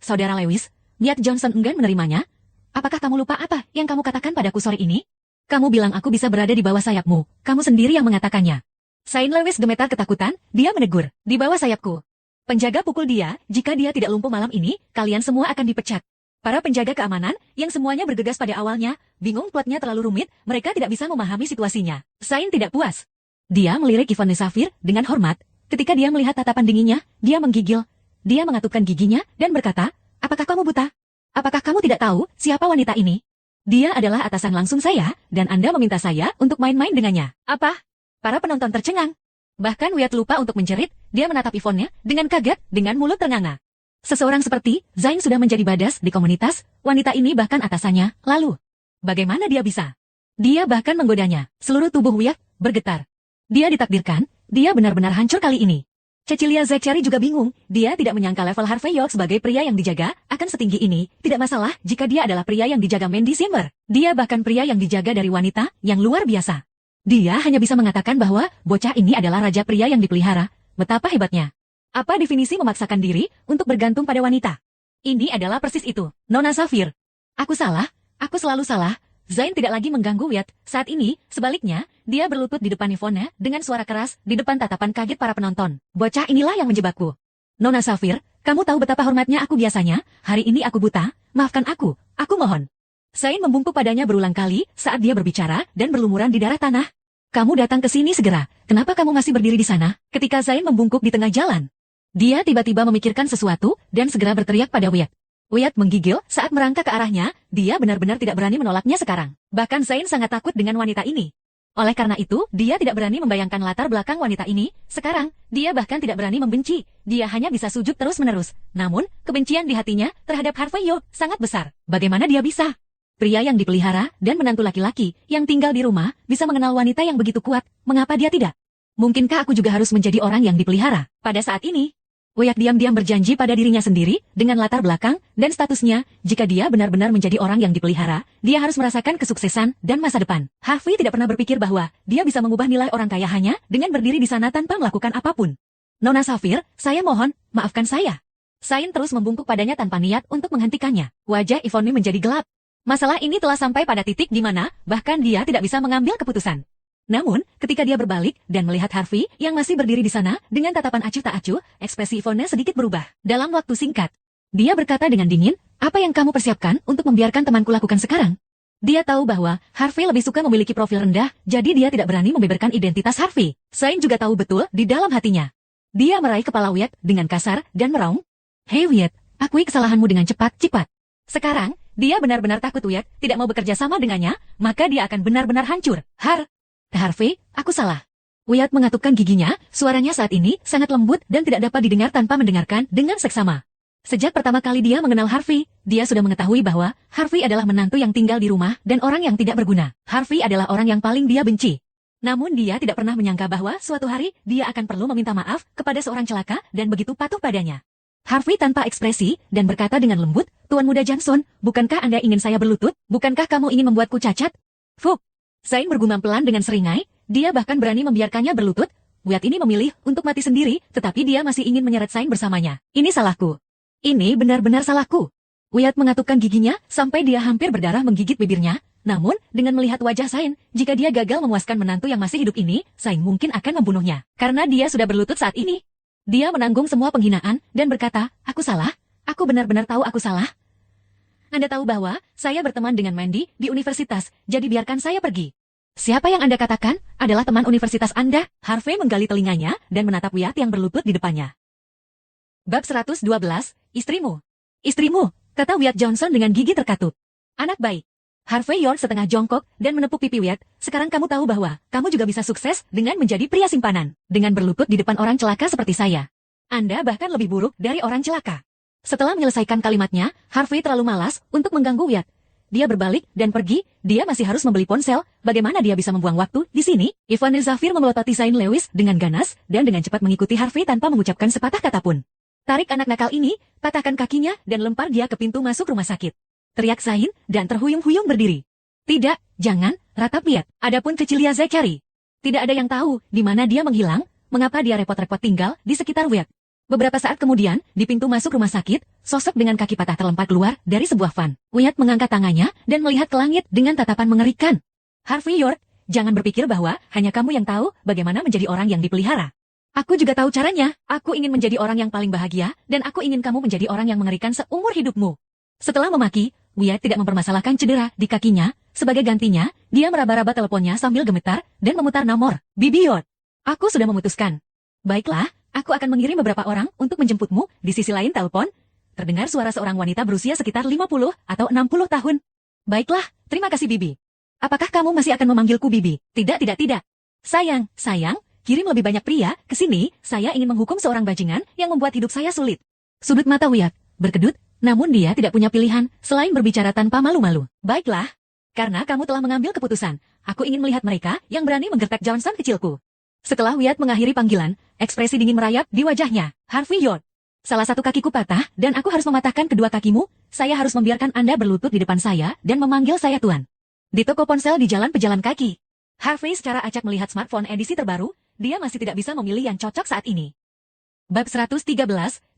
Saudara Lewis. Wyatt Johnson enggan menerimanya. Apakah kamu lupa apa yang kamu katakan padaku sore ini? Kamu bilang aku bisa berada di bawah sayapmu. Kamu sendiri yang mengatakannya. Sain Lewis gemetar ketakutan, dia menegur. Di bawah sayapku. Penjaga pukul dia, jika dia tidak lumpuh malam ini, kalian semua akan dipecat. Para penjaga keamanan, yang semuanya bergegas pada awalnya, bingung plotnya terlalu rumit, mereka tidak bisa memahami situasinya. Sain tidak puas. Dia melirik Yvonne Safir dengan hormat. Ketika dia melihat tatapan dinginnya, dia menggigil. Dia mengatupkan giginya dan berkata, apakah kamu buta? Apakah kamu tidak tahu siapa wanita ini? Dia adalah atasan langsung saya, dan Anda meminta saya untuk main-main dengannya. Apa? Para penonton tercengang. Bahkan Wyatt lupa untuk menjerit, dia menatap Yvonne dengan kaget, dengan mulut ternganga. Seseorang seperti Zain sudah menjadi badas di komunitas, wanita ini bahkan atasannya, lalu. Bagaimana dia bisa? Dia bahkan menggodanya, seluruh tubuh Wyatt bergetar. Dia ditakdirkan, dia benar-benar hancur kali ini. Cecilia Zacchiari juga bingung, dia tidak menyangka level Harvey York sebagai pria yang dijaga akan setinggi ini, tidak masalah jika dia adalah pria yang dijaga Mandy Zimmer. Dia bahkan pria yang dijaga dari wanita yang luar biasa. Dia hanya bisa mengatakan bahwa bocah ini adalah raja pria yang dipelihara. Betapa hebatnya. Apa definisi memaksakan diri untuk bergantung pada wanita? Ini adalah persis itu, Nona Zafir. Aku salah, aku selalu salah. Zain tidak lagi mengganggu Wyatt. Saat ini, sebaliknya, dia berlutut di depan Yvonne dengan suara keras di depan tatapan kaget para penonton. Bocah inilah yang menjebakku. Nona Zafir, kamu tahu betapa hormatnya aku biasanya. Hari ini aku buta, maafkan aku mohon. Zain membungkuk padanya berulang kali saat dia berbicara dan berlumuran di darah tanah. Kamu datang ke sini segera. Kenapa kamu masih berdiri di sana? Ketika Zain membungkuk di tengah jalan, dia tiba-tiba memikirkan sesuatu dan segera berteriak pada Wyatt. Wyatt menggigil saat merangkak ke arahnya. Dia benar-benar tidak berani menolaknya sekarang. Bahkan Zain sangat takut dengan wanita ini. Oleh karena itu, dia tidak berani membayangkan latar belakang wanita ini. Sekarang, dia bahkan tidak berani membenci. Dia hanya bisa sujud terus-menerus. Namun, kebencian di hatinya terhadap Harvey Yo sangat besar. Bagaimana dia bisa? Pria yang dipelihara dan menantu laki-laki yang tinggal di rumah bisa mengenal wanita yang begitu kuat. Mengapa dia tidak? Mungkinkah aku juga harus menjadi orang yang dipelihara? Pada saat ini, Wyatt diam-diam berjanji pada dirinya sendiri dengan latar belakang dan statusnya. Jika dia benar-benar menjadi orang yang dipelihara, dia harus merasakan kesuksesan dan masa depan. Harvey tidak pernah berpikir bahwa dia bisa mengubah nilai orang kaya hanya dengan berdiri di sana tanpa melakukan apapun. Nona Zafir, saya mohon, maafkan saya. Zain terus membungkuk padanya tanpa niat untuk menghentikannya. Wajah Yvonne menjadi gelap. Masalah ini telah sampai pada titik di mana bahkan dia tidak bisa mengambil keputusan. Namun, ketika dia berbalik dan melihat Harvey yang masih berdiri di sana dengan tatapan acuh tak acuh, ekspresi Yvonne sedikit berubah. Dalam waktu singkat, dia berkata dengan dingin, apa yang kamu persiapkan untuk membiarkan temanku lakukan sekarang? Dia tahu bahwa Harvey lebih suka memiliki profil rendah, jadi dia tidak berani membeberkan identitas Harvey. Zain juga tahu betul di dalam hatinya. Dia meraih kepala Wyatt dengan kasar dan meraung. Hei Wyatt, akui kesalahanmu dengan cepat. Sekarang, dia benar-benar takut Wyatt tidak mau bekerja sama dengannya, maka dia akan benar-benar hancur. Harvey, aku salah. Wyatt mengatupkan giginya, suaranya saat ini sangat lembut dan tidak dapat didengar tanpa mendengarkan dengan seksama. Sejak pertama kali dia mengenal Harvey, dia sudah mengetahui bahwa Harvey adalah menantu yang tinggal di rumah dan orang yang tidak berguna. Harvey adalah orang yang paling dia benci. Namun dia tidak pernah menyangka bahwa suatu hari dia akan perlu meminta maaf kepada seorang celaka dan begitu patuh padanya. Harvey tanpa ekspresi dan berkata dengan lembut, Tuan Muda Johnson, bukankah Anda ingin saya berlutut? Bukankah kamu ingin membuatku cacat? Fuk. Zain bergumam pelan dengan seringai, dia bahkan berani membiarkannya berlutut. Wyatt ini memilih untuk mati sendiri, tetapi dia masih ingin menyeret Zain bersamanya. Ini salahku. Ini benar-benar salahku. Wyatt mengatupkan giginya sampai dia hampir berdarah menggigit bibirnya. Namun, dengan melihat wajah Zain, jika dia gagal memuaskan menantu yang masih hidup ini, Zain mungkin akan membunuhnya. Karena dia sudah berlutut saat ini. Dia menanggung semua penghinaan dan berkata, aku salah, aku benar-benar tahu aku salah. Anda tahu bahwa saya berteman dengan Mandy di universitas, jadi biarkan saya pergi. Siapa yang Anda katakan adalah teman universitas Anda? Harvey menggali telinganya dan menatap Wyatt yang berlutut di depannya. Bab 112, Istrimu. Istrimu, kata Wyatt Johnson dengan gigi terkatup. Anak baik. Harvey York setengah jongkok dan menepuk pipi Wyatt. Sekarang kamu tahu bahwa kamu juga bisa sukses dengan menjadi pria simpanan. Dengan berlutut di depan orang celaka seperti saya. Anda bahkan lebih buruk dari orang celaka. Setelah menyelesaikan kalimatnya, Harvey terlalu malas untuk mengganggu Wyatt. Dia berbalik dan pergi, dia masih harus membeli ponsel. Bagaimana dia bisa membuang waktu di sini? Yvonne Zafir memelototi Zain Lewis dengan ganas dan dengan cepat mengikuti Harvey tanpa mengucapkan sepatah kata pun. Tarik anak nakal ini, patahkan kakinya dan lempar dia ke pintu masuk rumah sakit. Teriak Zain dan terhuyung-huyung berdiri. Tidak, jangan, ratap Wyatt. Adapun kecilia Zachary. Tidak ada yang tahu di mana dia menghilang, mengapa dia repot-repot tinggal di sekitar Wyatt. Beberapa saat kemudian, di pintu masuk rumah sakit, sosok dengan kaki patah terlempar keluar dari sebuah van. Wyatt mengangkat tangannya dan melihat ke langit dengan tatapan mengerikan. Harvey York, jangan berpikir bahwa hanya kamu yang tahu bagaimana menjadi orang yang dipelihara. Aku juga tahu caranya. Aku ingin menjadi orang yang paling bahagia, dan aku ingin kamu menjadi orang yang mengerikan seumur hidupmu. Setelah memaki, Wyatt tidak mempermasalahkan cedera di kakinya. Sebagai gantinya, dia meraba-raba teleponnya sambil gemetar dan memutar nomor. Bibi York. Aku sudah memutuskan. Baiklah, aku akan mengirim beberapa orang untuk menjemputmu. Di sisi lain telepon, terdengar suara seorang wanita berusia sekitar 50 atau 60 tahun. Baiklah, terima kasih Bibi. Apakah kamu masih akan memanggilku Bibi? Tidak. Sayang, kirim lebih banyak pria ke sini. Saya ingin menghukum seorang bajingan yang membuat hidup saya sulit. Sudut mata Wyatt berkedut. Namun dia tidak punya pilihan selain berbicara tanpa malu-malu. Baiklah, karena kamu telah mengambil keputusan, aku ingin melihat mereka yang berani menggertak Johnson kecilku. Setelah Wyatt mengakhiri panggilan, ekspresi dingin merayap di wajahnya. Harvey York, salah satu kakiku patah dan aku harus mematahkan kedua kakimu. Saya harus membiarkan Anda berlutut di depan saya dan memanggil saya Tuan. Di toko ponsel di jalan pejalan kaki. Harvey secara acak melihat smartphone edisi terbaru, dia masih tidak bisa memilih yang cocok saat ini. Bab 113,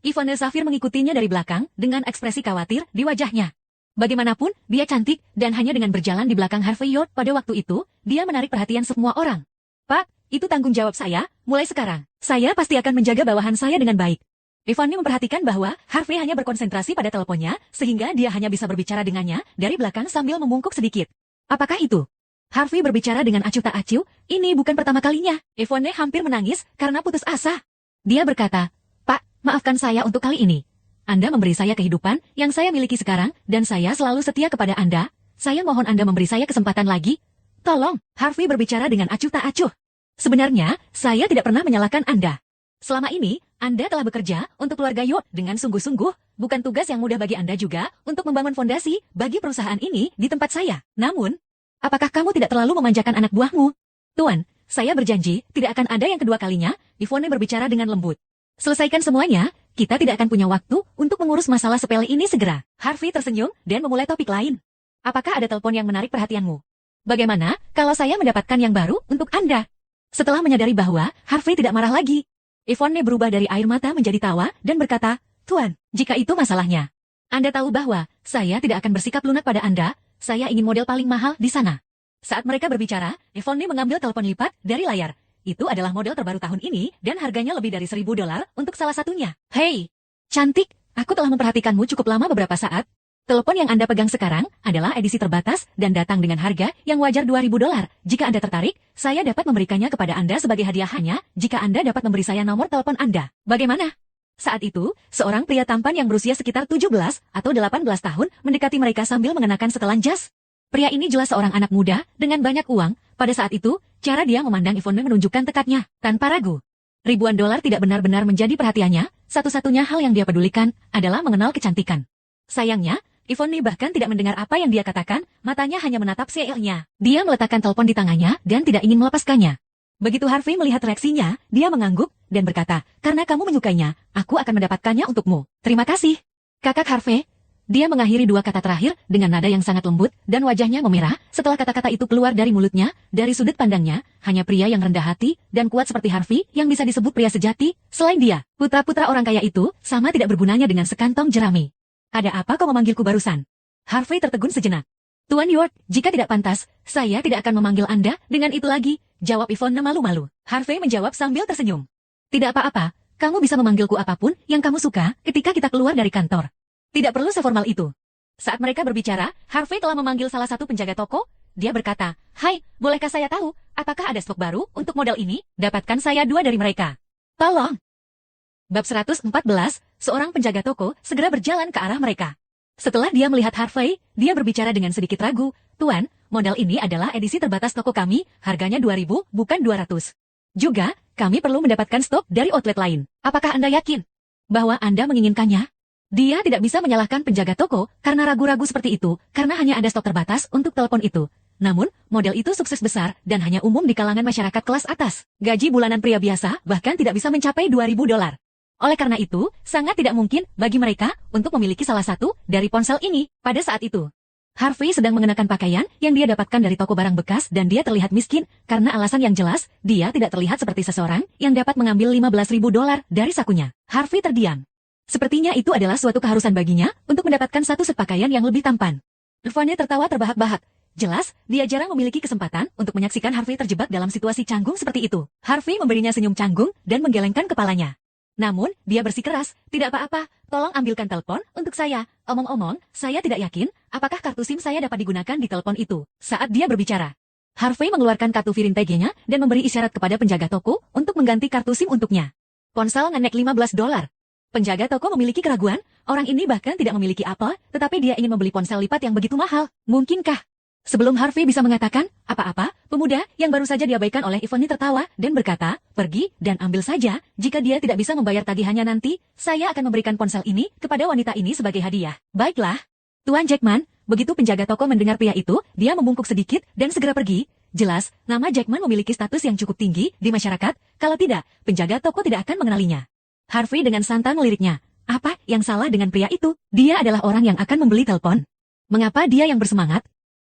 Yvonne Safir mengikutinya dari belakang dengan ekspresi khawatir di wajahnya. Bagaimanapun, dia cantik dan hanya dengan berjalan di belakang Harvey York pada waktu itu, dia menarik perhatian semua orang. Pak, itu tanggung jawab saya, mulai sekarang. Saya pasti akan menjaga bawahan saya dengan baik. Yvonne memperhatikan bahwa Harvey hanya berkonsentrasi pada teleponnya, sehingga dia hanya bisa berbicara dengannya dari belakang sambil membungkuk sedikit. Apakah itu? Harvey berbicara dengan acuh tak acuh, ini bukan pertama kalinya. Yvonne hampir menangis karena putus asa. Dia berkata, Pak, maafkan saya untuk kali ini. Anda memberi saya kehidupan yang saya miliki sekarang, dan saya selalu setia kepada Anda. Saya mohon Anda memberi saya kesempatan lagi. Tolong, Harvey berbicara dengan acuh tak acuh. Sebenarnya, saya tidak pernah menyalahkan Anda. Selama ini, Anda telah bekerja untuk keluarga York dengan sungguh-sungguh, bukan tugas yang mudah bagi Anda juga untuk membangun fondasi bagi perusahaan ini di tempat saya. Namun, apakah kamu tidak terlalu memanjakan anak buahmu? Tuan, saya berjanji tidak akan ada yang kedua kalinya, Yvonne berbicara dengan lembut. Selesaikan semuanya, kita tidak akan punya waktu untuk mengurus masalah sepele ini segera. Harvey tersenyum dan memulai topik lain. Apakah ada telepon yang menarik perhatianmu? Bagaimana kalau saya mendapatkan yang baru untuk Anda? Setelah menyadari bahwa Harvey tidak marah lagi, Yvonne berubah dari air mata menjadi tawa dan berkata, Tuan, jika itu masalahnya, Anda tahu bahwa saya tidak akan bersikap lunak pada Anda, saya ingin model paling mahal di sana. Saat mereka berbicara, Yvonne mengambil telepon lipat dari layar. Itu adalah model terbaru tahun ini dan harganya lebih dari $1.000 untuk salah satunya. Hei, cantik, aku telah memperhatikanmu cukup lama beberapa saat. Telepon yang Anda pegang sekarang adalah edisi terbatas dan datang dengan harga yang wajar $2.000. Jika Anda tertarik, saya dapat memberikannya kepada Anda sebagai hadiah hanya jika Anda dapat memberi saya nomor telepon Anda. Bagaimana? Saat itu, seorang pria tampan yang berusia sekitar 17 atau 18 tahun mendekati mereka sambil mengenakan setelan jas. Pria ini jelas seorang anak muda dengan banyak uang. Pada saat itu, cara dia memandang Yvonne menunjukkan tekadnya, tanpa ragu. Ribuan dolar tidak benar-benar menjadi perhatiannya, satu-satunya hal yang dia pedulikan adalah mengenal kecantikan. Sayangnya, Yvonne bahkan tidak mendengar apa yang dia katakan, matanya hanya menatap CL-nya. Dia meletakkan telepon di tangannya dan tidak ingin melepaskannya. Begitu Harvey melihat reaksinya, dia mengangguk dan berkata, karena kamu menyukainya, aku akan mendapatkannya untukmu. Terima kasih. Kakak Harvey. Dia mengakhiri dua kata terakhir dengan nada yang sangat lembut dan wajahnya memerah setelah kata-kata itu keluar dari mulutnya. Dari sudut pandangnya, hanya pria yang rendah hati dan kuat seperti Harvey yang bisa disebut pria sejati. Selain dia, putra-putra orang kaya itu sama tidak bergunanya dengan sekantong jerami. Ada apa kau memanggilku barusan? Harvey tertegun sejenak. Tuan York, jika tidak pantas, saya tidak akan memanggil Anda dengan itu lagi, jawab Yvonne malu-malu. Harvey menjawab sambil tersenyum. Tidak apa-apa, kamu bisa memanggilku apapun yang kamu suka ketika kita keluar dari kantor. Tidak perlu seformal itu. Saat mereka berbicara, Harvey telah memanggil salah satu penjaga toko. Dia berkata, Hai, bolehkah saya tahu, apakah ada stok baru untuk model ini? Dapatkan saya 2 dari mereka. Tolong. Bab 114, seorang penjaga toko segera berjalan ke arah mereka. Setelah dia melihat Harvey, dia berbicara dengan sedikit ragu, Tuan, model ini adalah edisi terbatas toko kami, harganya 2.000, bukan 200. Juga, kami perlu mendapatkan stok dari outlet lain. Apakah Anda yakin bahwa Anda menginginkannya? Dia tidak bisa menyalahkan penjaga toko karena ragu-ragu seperti itu, karena hanya ada stok terbatas untuk telepon itu. Namun, model itu sukses besar dan hanya umum di kalangan masyarakat kelas atas. Gaji bulanan pria biasa bahkan tidak bisa mencapai $2.000. Oleh karena itu, sangat tidak mungkin bagi mereka untuk memiliki salah satu dari ponsel ini. Pada saat itu, Harvey sedang mengenakan pakaian yang dia dapatkan dari toko barang bekas dan dia terlihat miskin karena alasan yang jelas, dia tidak terlihat seperti seseorang yang dapat mengambil $15.000 dari sakunya. Harvey terdiam. Sepertinya itu adalah suatu keharusan baginya untuk mendapatkan satu set pakaian yang lebih tampan. Yvonne tertawa terbahak-bahak. Jelas, dia jarang memiliki kesempatan untuk menyaksikan Harvey terjebak dalam situasi canggung seperti itu. Harvey memberinya senyum canggung dan menggelengkan kepalanya. Namun, dia bersikeras, tidak apa-apa, tolong ambilkan telepon untuk saya. Omong-omong, saya tidak yakin apakah kartu SIM saya dapat digunakan di telepon itu. Saat dia berbicara, Harvey mengeluarkan kartu Vintage-nya dan memberi isyarat kepada penjaga toko untuk mengganti kartu SIM untuknya. Ponsel ngenek $15. Penjaga toko memiliki keraguan, orang ini bahkan tidak memiliki apa, tetapi dia ingin membeli ponsel lipat yang begitu mahal. Mungkinkah? Sebelum Harvey bisa mengatakan apa-apa, pemuda yang baru saja diabaikan oleh Yvonne tertawa dan berkata, pergi dan ambil saja, jika dia tidak bisa membayar tagihannya nanti, saya akan memberikan ponsel ini kepada wanita ini sebagai hadiah. Baiklah. Tuan Jackman, begitu penjaga toko mendengar pria itu, dia membungkuk sedikit dan segera pergi. Jelas, nama Jackman memiliki status yang cukup tinggi di masyarakat, kalau tidak, penjaga toko tidak akan mengenalinya. Harvey dengan santai meliriknya, apa yang salah dengan pria itu? Dia adalah orang yang akan membeli telepon. Mengapa dia yang bersemangat?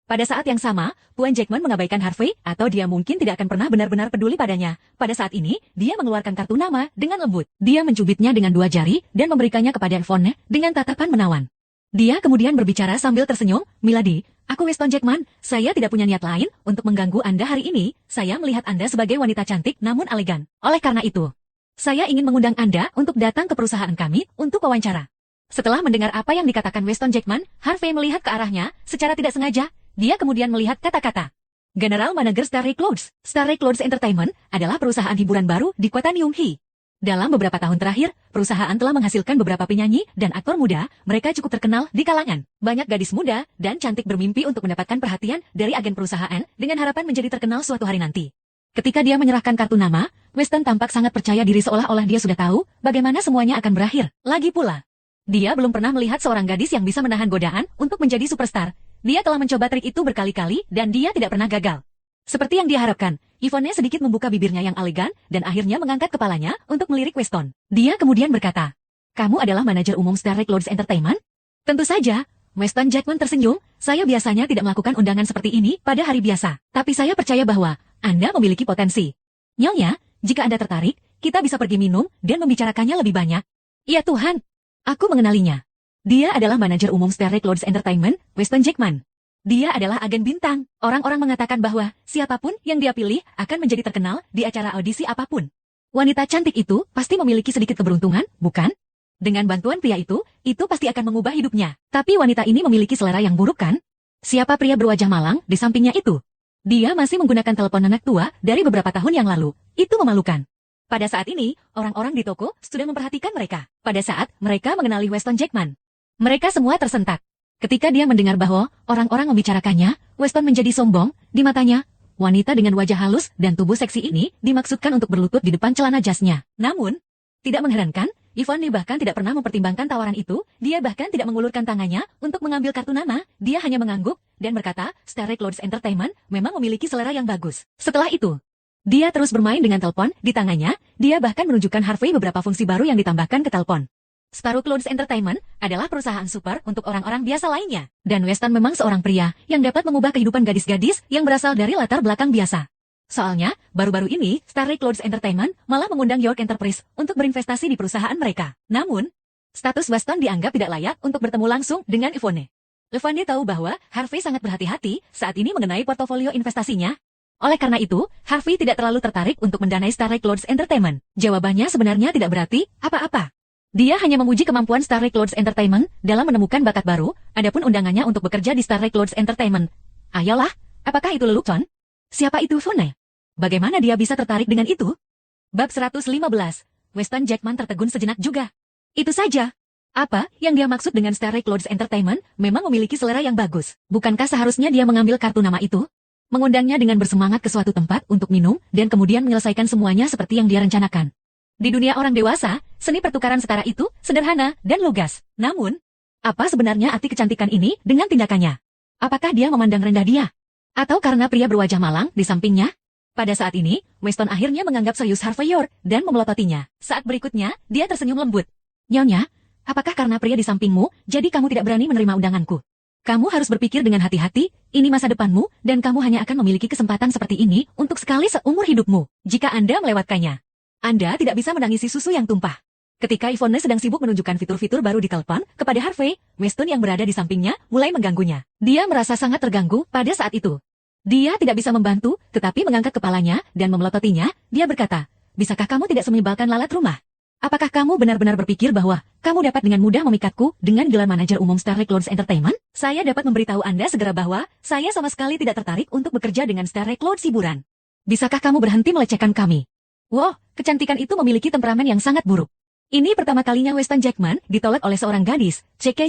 Pada saat yang sama, Puan Jackman mengabaikan Harvey atau dia mungkin tidak akan pernah benar-benar peduli padanya. Pada saat ini, dia mengeluarkan kartu nama dengan lembut. Dia mencubitnya dengan 2 jari dan memberikannya kepada Yvonne dengan tatapan menawan. Dia kemudian berbicara sambil tersenyum, "Milady, aku Weston Jackman, saya tidak punya niat lain untuk mengganggu Anda hari ini. Saya melihat Anda sebagai wanita cantik namun elegan. Oleh karena itu, saya ingin mengundang Anda untuk datang ke perusahaan kami untuk wawancara." Setelah mendengar apa yang dikatakan Weston Jackman, Harvey melihat ke arahnya secara tidak sengaja. Dia kemudian melihat kata-kata. General Manager Starry Clothes. Starry Clothes Entertainment adalah perusahaan hiburan baru di kota Nyunghi. Dalam beberapa tahun terakhir, perusahaan telah menghasilkan beberapa penyanyi dan aktor muda. Mereka cukup terkenal di kalangan. Banyak gadis muda dan cantik bermimpi untuk mendapatkan perhatian dari agen perusahaan dengan harapan menjadi terkenal suatu hari nanti. Ketika dia menyerahkan kartu nama, Weston tampak sangat percaya diri seolah-olah dia sudah tahu bagaimana semuanya akan berakhir. Lagi pula, dia belum pernah melihat seorang gadis yang bisa menahan godaan untuk menjadi superstar. Dia telah mencoba trik itu berkali-kali dan dia tidak pernah gagal. Seperti yang dia harapkan, Yvonne sedikit membuka bibirnya yang elegan dan akhirnya mengangkat kepalanya untuk melirik Weston. Dia kemudian berkata, "Kamu adalah manajer umum Starry Clothes Entertainment?" "Tentu saja." Weston Jackman tersenyum, "Saya biasanya tidak melakukan undangan seperti ini pada hari biasa. Tapi saya percaya bahwa Anda memiliki potensi. Nyonya, jika Anda tertarik, kita bisa pergi minum dan membicarakannya lebih banyak." "Ya Tuhan, aku mengenalinya. Dia adalah manajer umum Starry Clothes Entertainment, Weston Jackman. Dia adalah agen bintang. Orang-orang mengatakan bahwa siapapun yang dia pilih akan menjadi terkenal di acara audisi apapun. Wanita cantik itu pasti memiliki sedikit keberuntungan, bukan? Dengan bantuan pria itu pasti akan mengubah hidupnya. Tapi wanita ini memiliki selera yang buruk kan? Siapa pria berwajah malang di sampingnya itu? Dia masih menggunakan telepon nenek tua dari beberapa tahun yang lalu. Itu memalukan." Pada saat ini, orang-orang di toko sudah memperhatikan mereka. Pada saat mereka mengenali Weston Jackman, mereka semua tersentak. Ketika dia mendengar bahwa orang-orang membicarakannya, Weston menjadi sombong. Di matanya, wanita dengan wajah halus dan tubuh seksi ini dimaksudkan untuk berlutut di depan celana jasnya. Namun, tidak mengherankan, Yvonne bahkan tidak pernah mempertimbangkan tawaran itu. Dia bahkan tidak mengulurkan tangannya untuk mengambil kartu nama. Dia hanya mengangguk dan berkata, "Starry Clothes Entertainment memang memiliki selera yang bagus." Setelah itu, dia terus bermain dengan telepon di tangannya. Dia bahkan menunjukkan Harvey beberapa fungsi baru yang ditambahkan ke telepon. Starry Clothes Entertainment adalah perusahaan super untuk orang-orang biasa lainnya. Dan Weston memang seorang pria yang dapat mengubah kehidupan gadis-gadis yang berasal dari latar belakang biasa. Soalnya, baru-baru ini, Starry Clothes Entertainment malah mengundang York Enterprise untuk berinvestasi di perusahaan mereka. Namun, status Weston dianggap tidak layak untuk bertemu langsung dengan Yvonne. Yvonne tahu bahwa Harvey sangat berhati-hati saat ini mengenai portofolio investasinya. Oleh karena itu, Harvey tidak terlalu tertarik untuk mendanai Starry Clothes Entertainment. Jawabannya sebenarnya tidak berarti apa-apa. Dia hanya memuji kemampuan Starry Clothes Entertainment dalam menemukan bakat baru, adapun undangannya untuk bekerja di Starry Clothes Entertainment. Ayolah, apakah itu lelucon? Siapa itu Yvonne? Bagaimana dia bisa tertarik dengan itu? Bab 115. Weston Jackman tertegun sejenak juga. Itu saja. Apa yang dia maksud dengan Starry Clothes Entertainment memang memiliki selera yang bagus. Bukankah seharusnya dia mengambil kartu nama itu? Mengundangnya dengan bersemangat ke suatu tempat untuk minum dan kemudian menyelesaikan semuanya seperti yang dia rencanakan. Di dunia orang dewasa, seni pertukaran setara itu sederhana dan lugas. Namun, apa sebenarnya arti kecantikan ini dengan tindakannya? Apakah dia memandang rendah dia? Atau karena pria berwajah malang di sampingnya? Pada saat ini, Weston akhirnya menganggap serius Harvey York dan memelototinya. Saat berikutnya, dia tersenyum lembut. "Nyonya, apakah karena pria di sampingmu, jadi kamu tidak berani menerima undanganku? Kamu harus berpikir dengan hati-hati, ini masa depanmu, dan kamu hanya akan memiliki kesempatan seperti ini untuk sekali seumur hidupmu. Jika Anda melewatkannya, Anda tidak bisa menangisi susu yang tumpah." Ketika Yvonne sedang sibuk menunjukkan fitur-fitur baru di telepon kepada Harvey, Weston yang berada di sampingnya mulai mengganggunya. Dia merasa sangat terganggu pada saat itu. Dia tidak bisa membantu, tetapi mengangkat kepalanya dan memelototinya. Dia berkata, "Bisakah kamu tidak menyebalkan lalat rumah? Apakah kamu benar-benar berpikir bahwa kamu dapat dengan mudah memikatku dengan gelar manajer umum Starry Clothes Entertainment? Saya dapat memberitahu Anda segera bahwa saya sama sekali tidak tertarik untuk bekerja dengan Starry Clothes hiburan. Bisakah kamu berhenti melecehkan kami?" Wow, kecantikan itu memiliki temperamen yang sangat buruk. Ini pertama kalinya Weston Jackman ditolak oleh seorang gadis. Cek,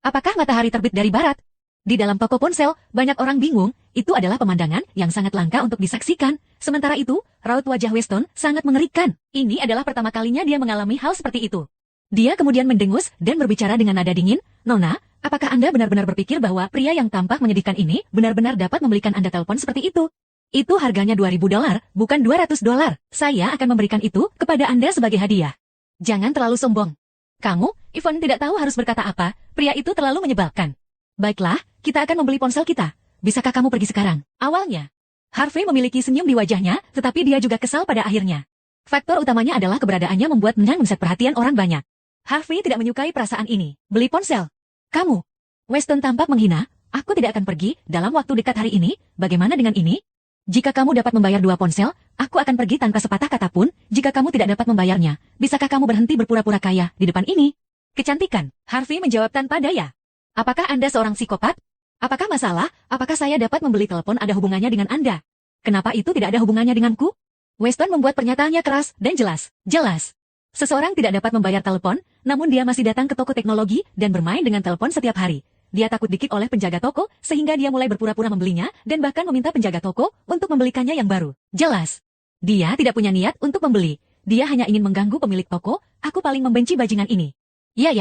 apakah matahari terbit dari barat? Di dalam toko ponsel, banyak orang bingung. Itu adalah pemandangan yang sangat langka untuk disaksikan. Sementara itu, raut wajah Weston sangat mengerikan. Ini adalah pertama kalinya dia mengalami hal seperti itu. Dia kemudian mendengus dan berbicara dengan nada dingin. "Nona, apakah Anda benar-benar berpikir bahwa pria yang tampak menyedihkan ini benar-benar dapat membelikan Anda telepon seperti itu? Itu harganya $2.000, bukan $200. Saya akan memberikan itu kepada Anda sebagai hadiah. Jangan terlalu sombong." "Kamu, Yvonne tidak tahu harus berkata apa. Pria itu terlalu menyebalkan." "Baiklah, kita akan membeli ponsel kita. bisakah kamu pergi sekarang? Awalnya, Harvey memiliki senyum di wajahnya, tetapi dia juga kesal pada akhirnya. Faktor utamanya adalah keberadaannya membuat Nan menyedot perhatian orang banyak. Harvey tidak menyukai perasaan ini. Beli ponsel. Kamu. Weston tampak menghina. Aku tidak akan pergi dalam waktu dekat hari ini. Bagaimana dengan ini? Jika kamu dapat membayar 2 ponsel, aku akan pergi tanpa sepatah kata pun. Jika kamu tidak dapat membayarnya, bisakah kamu berhenti berpura-pura kaya di depan ini? Kecantikan. Harvey menjawab tanpa daya. Apakah Anda seorang psikopat? Apakah masalah? Apakah saya dapat membeli telepon ada hubungannya dengan Anda? Kenapa itu tidak ada hubungannya denganku? Weston membuat pernyataannya keras dan jelas. Jelas. Seseorang tidak dapat membayar telepon, namun dia masih datang ke toko teknologi dan bermain dengan telepon setiap hari. Dia takut dikik oleh penjaga toko, sehingga dia mulai berpura-pura membelinya, dan bahkan meminta penjaga toko untuk membelikannya yang baru. Jelas. Dia tidak punya niat untuk membeli. Dia hanya ingin mengganggu pemilik toko. Aku paling membenci bajingan ini. Ya,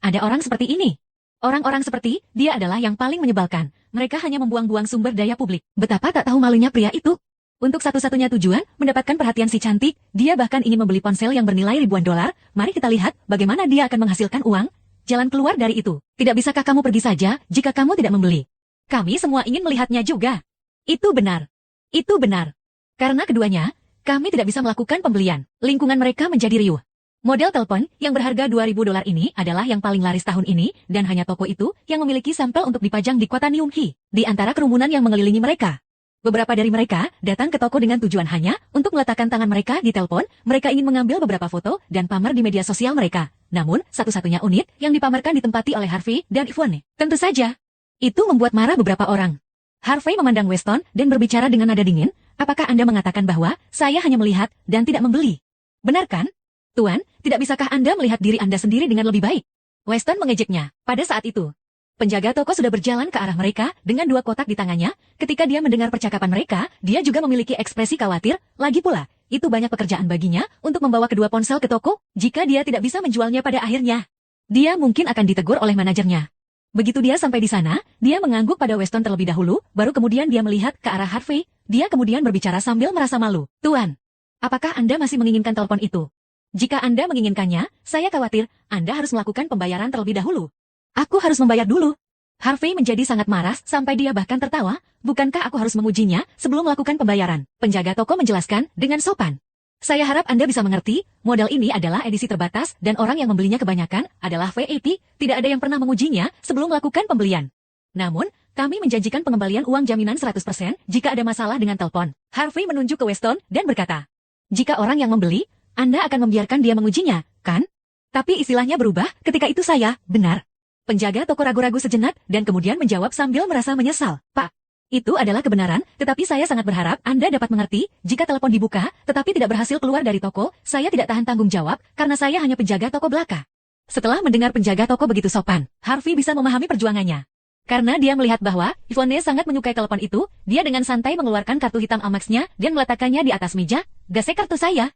ada orang seperti ini. Orang-orang seperti dia adalah yang paling menyebalkan. Mereka hanya membuang-buang sumber daya publik. Betapa tak tahu malunya pria itu. Untuk satu-satunya tujuan, mendapatkan perhatian si cantik, dia bahkan ingin membeli ponsel yang bernilai ribuan dolar. Mari kita lihat bagaimana dia akan menghasilkan uang. Jalan keluar dari itu. Tidak bisakah kamu pergi saja jika kamu tidak membeli? Kami semua ingin melihatnya juga. Itu benar. Itu benar. Karena keduanya, kami tidak bisa melakukan pembelian. Lingkungan mereka menjadi riuh. Model telepon yang berharga 2.000 dolar ini adalah yang paling laris tahun ini, dan hanya toko itu yang memiliki sampel untuk dipajang di kota Nyung-hee. Di antara kerumunan yang mengelilingi mereka, beberapa dari mereka datang ke toko dengan tujuan hanya untuk meletakkan tangan mereka di telepon. Mereka ingin mengambil beberapa foto dan pamer di media sosial mereka. Namun, satu-satunya unit yang dipamerkan ditempati oleh Harvey dan Yvonne. Tentu saja, itu membuat marah beberapa orang. Harvey memandang Weston dan berbicara dengan nada dingin. Apakah Anda mengatakan bahwa saya hanya melihat dan tidak membeli? Benar kan? Tuan, tidak bisakah Anda melihat diri Anda sendiri dengan lebih baik? Weston mengejeknya. Pada saat itu, penjaga toko sudah berjalan ke arah mereka dengan 2 kotak di tangannya. Ketika dia mendengar percakapan mereka, dia juga memiliki ekspresi khawatir. Lagi pula, itu banyak pekerjaan baginya untuk membawa kedua ponsel ke toko. Jika dia tidak bisa menjualnya pada akhirnya, dia mungkin akan ditegur oleh manajernya. Begitu dia sampai di sana, dia mengangguk pada Weston terlebih dahulu, baru kemudian dia melihat ke arah Harvey. Dia kemudian berbicara sambil merasa malu. Tuan, apakah Anda masih menginginkan telepon itu? Jika Anda menginginkannya, saya khawatir Anda harus melakukan pembayaran terlebih dahulu. Aku harus membayar dulu. Harvey menjadi sangat marah sampai dia bahkan tertawa. Bukankah aku harus mengujinya sebelum melakukan pembayaran? Penjaga toko menjelaskan dengan sopan. Saya harap Anda bisa mengerti, model ini adalah edisi terbatas dan orang yang membelinya kebanyakan adalah VIP. Tidak ada yang pernah mengujinya sebelum melakukan pembelian. Namun, kami menjanjikan pengembalian uang jaminan 100% jika ada masalah dengan telepon. Harvey menunjuk ke Weston dan berkata, jika orang yang membeli, Anda akan membiarkan dia mengujinya, kan? Tapi istilahnya berubah ketika itu saya, benar. Penjaga toko ragu-ragu sejenak dan kemudian menjawab sambil merasa menyesal. Pak, itu adalah kebenaran, tetapi saya sangat berharap Anda dapat mengerti, jika telepon dibuka, tetapi tidak berhasil keluar dari toko, saya tidak tahan tanggung jawab, karena saya hanya penjaga toko belaka. Setelah mendengar penjaga toko begitu sopan, Harvey bisa memahami perjuangannya. Karena dia melihat bahwa Yvonne sangat menyukai telepon itu, dia dengan santai mengeluarkan kartu hitam Amex-nya dan meletakkannya di atas meja. Gasek kartu saya.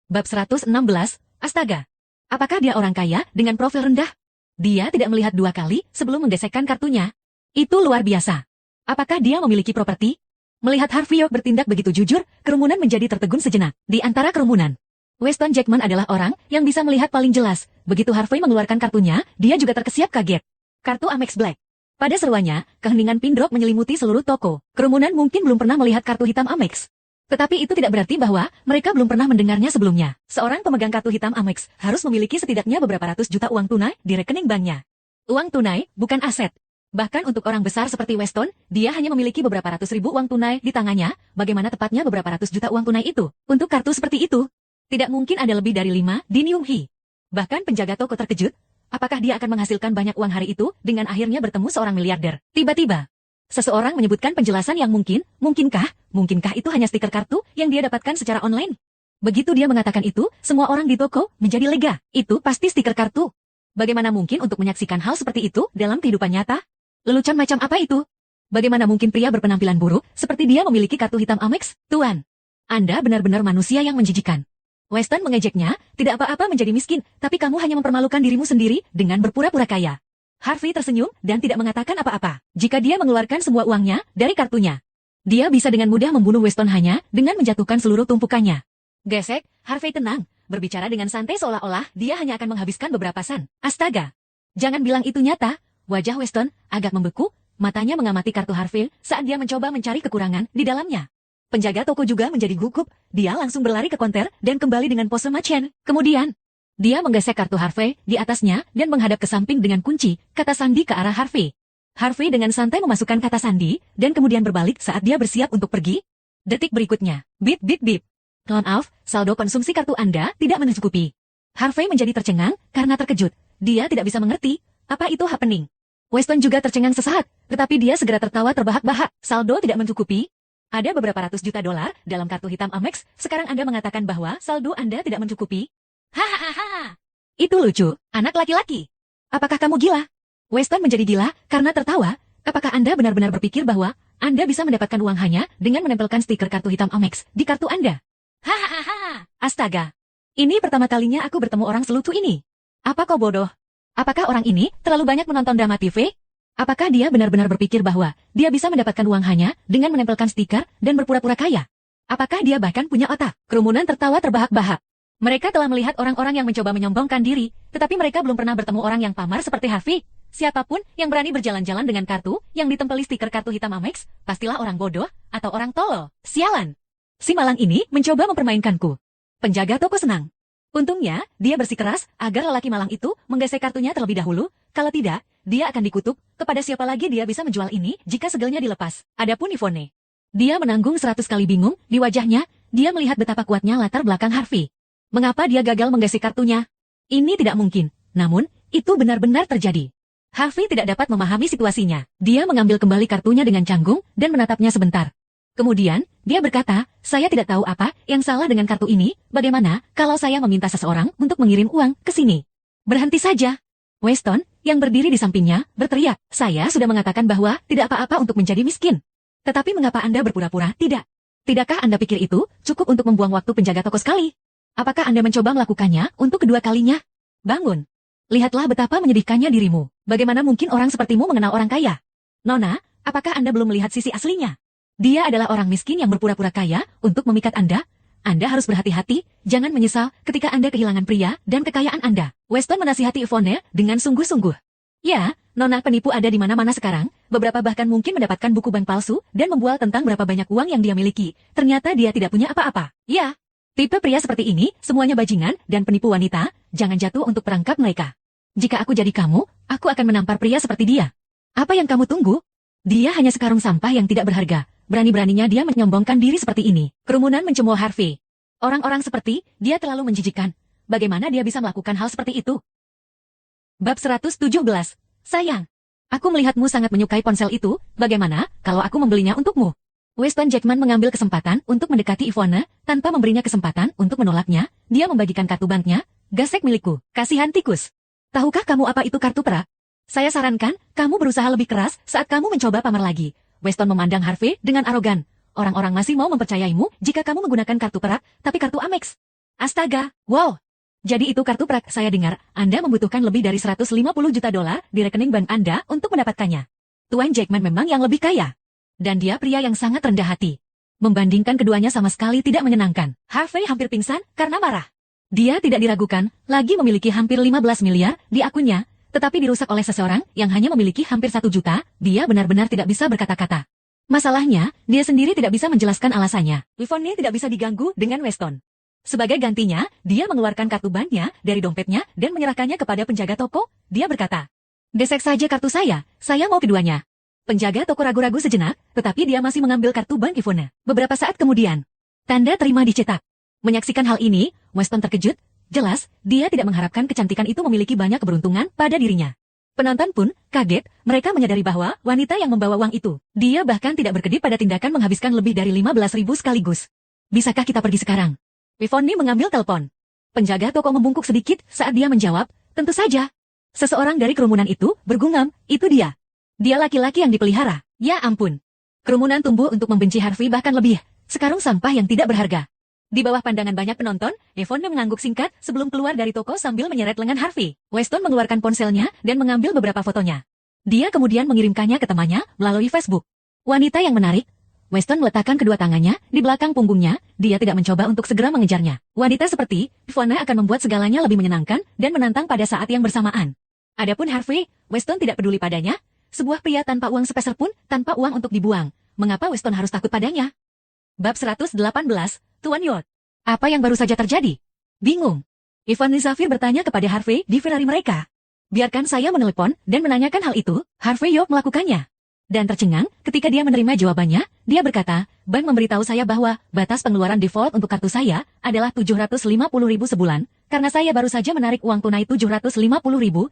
Bab 116, astaga. Apakah dia orang kaya dengan profil rendah? Dia tidak melihat 2 kali sebelum menggesekkan kartunya. Itu luar biasa. Apakah dia memiliki properti? Melihat Harvey bertindak begitu jujur, kerumunan menjadi tertegun sejenak. Di antara kerumunan, Weston Jackman adalah orang yang bisa melihat paling jelas. Begitu Harvey mengeluarkan kartunya, dia juga terkesiap kaget. Kartu Amex Black. Pada seruannya, keheningan pin drop menyelimuti seluruh toko. Kerumunan mungkin belum pernah melihat kartu hitam Amex. Tetapi itu tidak berarti bahwa mereka belum pernah mendengarnya sebelumnya. Seorang pemegang kartu hitam Amex harus memiliki setidaknya beberapa ratus juta uang tunai di rekening banknya. Uang tunai bukan aset. Bahkan untuk orang besar seperti Weston, dia hanya memiliki beberapa ratus ribu uang tunai di tangannya. Bagaimana tepatnya beberapa ratus juta uang tunai itu? Untuk kartu seperti itu, tidak mungkin ada lebih dari 5 di Nyung-hee. Bahkan penjaga toko terkejut. Apakah dia akan menghasilkan banyak uang hari itu dengan akhirnya bertemu seorang miliarder? Tiba-tiba, seseorang menyebutkan penjelasan yang mungkinkah itu hanya stiker kartu yang dia dapatkan secara online? Begitu dia mengatakan itu, semua orang di toko menjadi lega. Itu pasti stiker kartu. Bagaimana mungkin untuk menyaksikan hal seperti itu dalam kehidupan nyata? Lelucon macam apa itu? Bagaimana mungkin pria berpenampilan buruk seperti dia memiliki kartu hitam Amex? Tuan, Anda benar-benar manusia yang menjijikan. Weston mengejeknya, tidak apa-apa menjadi miskin, tapi kamu hanya mempermalukan dirimu sendiri dengan berpura-pura kaya. Harvey tersenyum dan tidak mengatakan apa-apa. Jika dia mengeluarkan semua uangnya dari kartunya, dia bisa dengan mudah membunuh Weston hanya dengan menjatuhkan seluruh tumpukannya. Gesek, Harvey tenang, berbicara dengan santai seolah-olah dia hanya akan menghabiskan beberapa sen. Astaga, jangan bilang itu nyata. Wajah Weston agak membeku, matanya mengamati kartu Harvey saat dia mencoba mencari kekurangan di dalamnya. Penjaga toko juga menjadi gugup, dia langsung berlari ke konter dan kembali dengan pose Machen. Kemudian, dia menggesek kartu Harvey di atasnya dan menghadap ke samping dengan kunci kata sandi ke arah Harvey. Harvey dengan santai memasukkan kata sandi dan kemudian berbalik saat dia bersiap untuk pergi. Detik berikutnya, bip bip bip. Maaf, saldo konsumsi kartu Anda tidak mencukupi. Harvey menjadi tercengang karena terkejut. Dia tidak bisa mengerti apa itu happening. Weston juga tercengang sesaat, tetapi dia segera tertawa terbahak-bahak. Saldo tidak mencukupi? Ada beberapa ratus juta dolar dalam kartu hitam Amex, sekarang Anda mengatakan bahwa saldo Anda tidak mencukupi? Hahaha. Itu lucu, anak laki-laki. Apakah kamu gila? Weston menjadi gila karena tertawa. Apakah Anda benar-benar berpikir bahwa Anda bisa mendapatkan uang hanya dengan menempelkan stiker kartu hitam Amex di kartu Anda? Hahaha. Astaga. Ini pertama kalinya aku bertemu orang selucu ini. Apa kau bodoh? Apakah orang ini terlalu banyak menonton drama TV? Apakah dia benar-benar berpikir bahwa dia bisa mendapatkan uang hanya dengan menempelkan stiker dan berpura-pura kaya? Apakah dia bahkan punya otak? Kerumunan tertawa terbahak-bahak. Mereka telah melihat orang-orang yang mencoba menyombongkan diri, tetapi mereka belum pernah bertemu orang yang pamar seperti Harvey. Siapapun yang berani berjalan-jalan dengan kartu yang ditempeli stiker kartu hitam Amex, pastilah orang bodoh atau orang tolol. Sialan. Si malang ini mencoba mempermainkanku. Penjaga toko senang. Untungnya, dia bersikeras agar lelaki malang itu menggesek kartunya terlebih dahulu, kalau tidak, dia akan dikutuk, kepada siapa lagi dia bisa menjual ini jika segelnya dilepas. Adapun Yvonne. Dia menanggung 100 kali bingung, di wajahnya, dia melihat betapa kuatnya latar belakang Harvey. Mengapa dia gagal menggesek kartunya? Ini tidak mungkin, namun, itu benar-benar terjadi. Harvey tidak dapat memahami situasinya. Dia mengambil kembali kartunya dengan canggung dan menatapnya sebentar. Kemudian, dia berkata, saya tidak tahu apa yang salah dengan kartu ini, bagaimana kalau saya meminta seseorang untuk mengirim uang ke sini? Berhenti saja. Weston, yang berdiri di sampingnya, berteriak, saya sudah mengatakan bahwa tidak apa-apa untuk menjadi miskin. Tetapi mengapa Anda berpura-pura tidak? Tidakkah Anda pikir itu cukup untuk membuang waktu penjaga toko sekali? Apakah Anda mencoba melakukannya untuk kedua kalinya? Bangun. Lihatlah betapa menyedihkannya dirimu. Bagaimana mungkin orang sepertimu mengenal orang kaya? Nona, apakah Anda belum melihat sisi aslinya? Dia adalah orang miskin yang berpura-pura kaya untuk memikat Anda. Anda harus berhati-hati, jangan menyesal ketika Anda kehilangan pria dan kekayaan Anda. Weston menasihati Yvonne dengan sungguh-sungguh. Ya, nona penipu ada di mana-mana sekarang, beberapa bahkan mungkin mendapatkan buku bank palsu dan membual tentang berapa banyak uang yang dia miliki. Ternyata dia tidak punya apa-apa. Ya, tipe pria seperti ini, semuanya bajingan dan penipu wanita, jangan jatuh untuk perangkap mereka. Jika aku jadi kamu, aku akan menampar pria seperti dia. Apa yang kamu tunggu? Dia hanya sekarung sampah yang tidak berharga. Berani-beraninya dia menyombongkan diri seperti ini. Kerumunan mencemooh Harvey. Orang-orang seperti dia terlalu menjijikkan. Bagaimana dia bisa melakukan hal seperti itu? Bab 117. Sayang, aku melihatmu sangat menyukai ponsel itu. Bagaimana kalau aku membelinya untukmu? Weston Jackman mengambil kesempatan untuk mendekati Yvonne tanpa memberinya kesempatan untuk menolaknya. Dia membagikan kartu banknya. Gasek milikku. Kasihan tikus. Tahukah kamu apa itu kartu perak? Saya sarankan kamu berusaha lebih keras saat kamu mencoba pamer lagi. Weston memandang Harvey dengan arogan. Orang-orang masih mau mempercayaimu jika kamu menggunakan kartu perak, tapi kartu Amex. Astaga, wow. Jadi itu kartu perak. Saya dengar Anda membutuhkan lebih dari 150 juta dolar di rekening bank Anda untuk mendapatkannya. Tuan Jackman memang yang lebih kaya. Dan dia pria yang sangat rendah hati. Membandingkan keduanya sama sekali tidak menyenangkan. Harvey hampir pingsan karena marah. Dia tidak diragukan, lagi memiliki hampir 15 miliar di akunnya, tetapi dirusak oleh seseorang yang hanya memiliki hampir 1 juta, dia benar-benar tidak bisa berkata-kata. Masalahnya, dia sendiri tidak bisa menjelaskan alasannya. Yvonne tidak bisa diganggu dengan Weston. Sebagai gantinya, dia mengeluarkan kartu banknya dari dompetnya dan menyerahkannya kepada penjaga toko. Dia berkata, "Desek saja kartu saya mau keduanya." Penjaga toko ragu-ragu sejenak, tetapi dia masih mengambil kartu bank Yvonne. Beberapa saat kemudian, tanda terima dicetak. Menyaksikan hal ini, Weston terkejut. Jelas, dia tidak mengharapkan kecantikan itu memiliki banyak keberuntungan pada dirinya. Penonton pun kaget, mereka menyadari bahwa wanita yang membawa uang itu. Dia bahkan tidak berkedip pada tindakan menghabiskan lebih dari 15.000 sekaligus. Bisakah kita pergi sekarang? Yvonne mengambil telepon. Penjaga toko membungkuk sedikit saat dia menjawab, tentu saja. Seseorang dari kerumunan itu bergumam, itu dia. Dia laki-laki yang dipelihara. Ya ampun. Kerumunan tumbuh untuk membenci Harvey bahkan lebih. Sekarang sampah yang tidak berharga. Di bawah pandangan banyak penonton, Yvonne mengangguk singkat sebelum keluar dari toko sambil menyeret lengan Harvey. Weston mengeluarkan ponselnya dan mengambil beberapa fotonya. Dia kemudian mengirimkannya ke temannya melalui Facebook. Wanita yang menarik. Weston meletakkan kedua tangannya di belakang punggungnya, dia tidak mencoba untuk segera mengejarnya. Wanita seperti Yvonne akan membuat segalanya lebih menyenangkan dan menantang pada saat yang bersamaan. Adapun Harvey, Weston tidak peduli padanya. Sebuah pria tanpa uang sepeser pun, tanpa uang untuk dibuang. Mengapa Weston harus takut padanya? Bab 118, Tuan Yod. Apa yang baru saja terjadi? Bingung. Ivan Zafir bertanya kepada Harvey di Ferrari mereka. Biarkan saya menelepon dan menanyakan hal itu, Harvey Yod melakukannya. Dan tercengang, ketika dia menerima jawabannya, dia berkata, bank memberitahu saya bahwa batas pengeluaran default untuk kartu saya adalah 750.000 sebulan. Karena saya baru saja menarik uang tunai 750.000,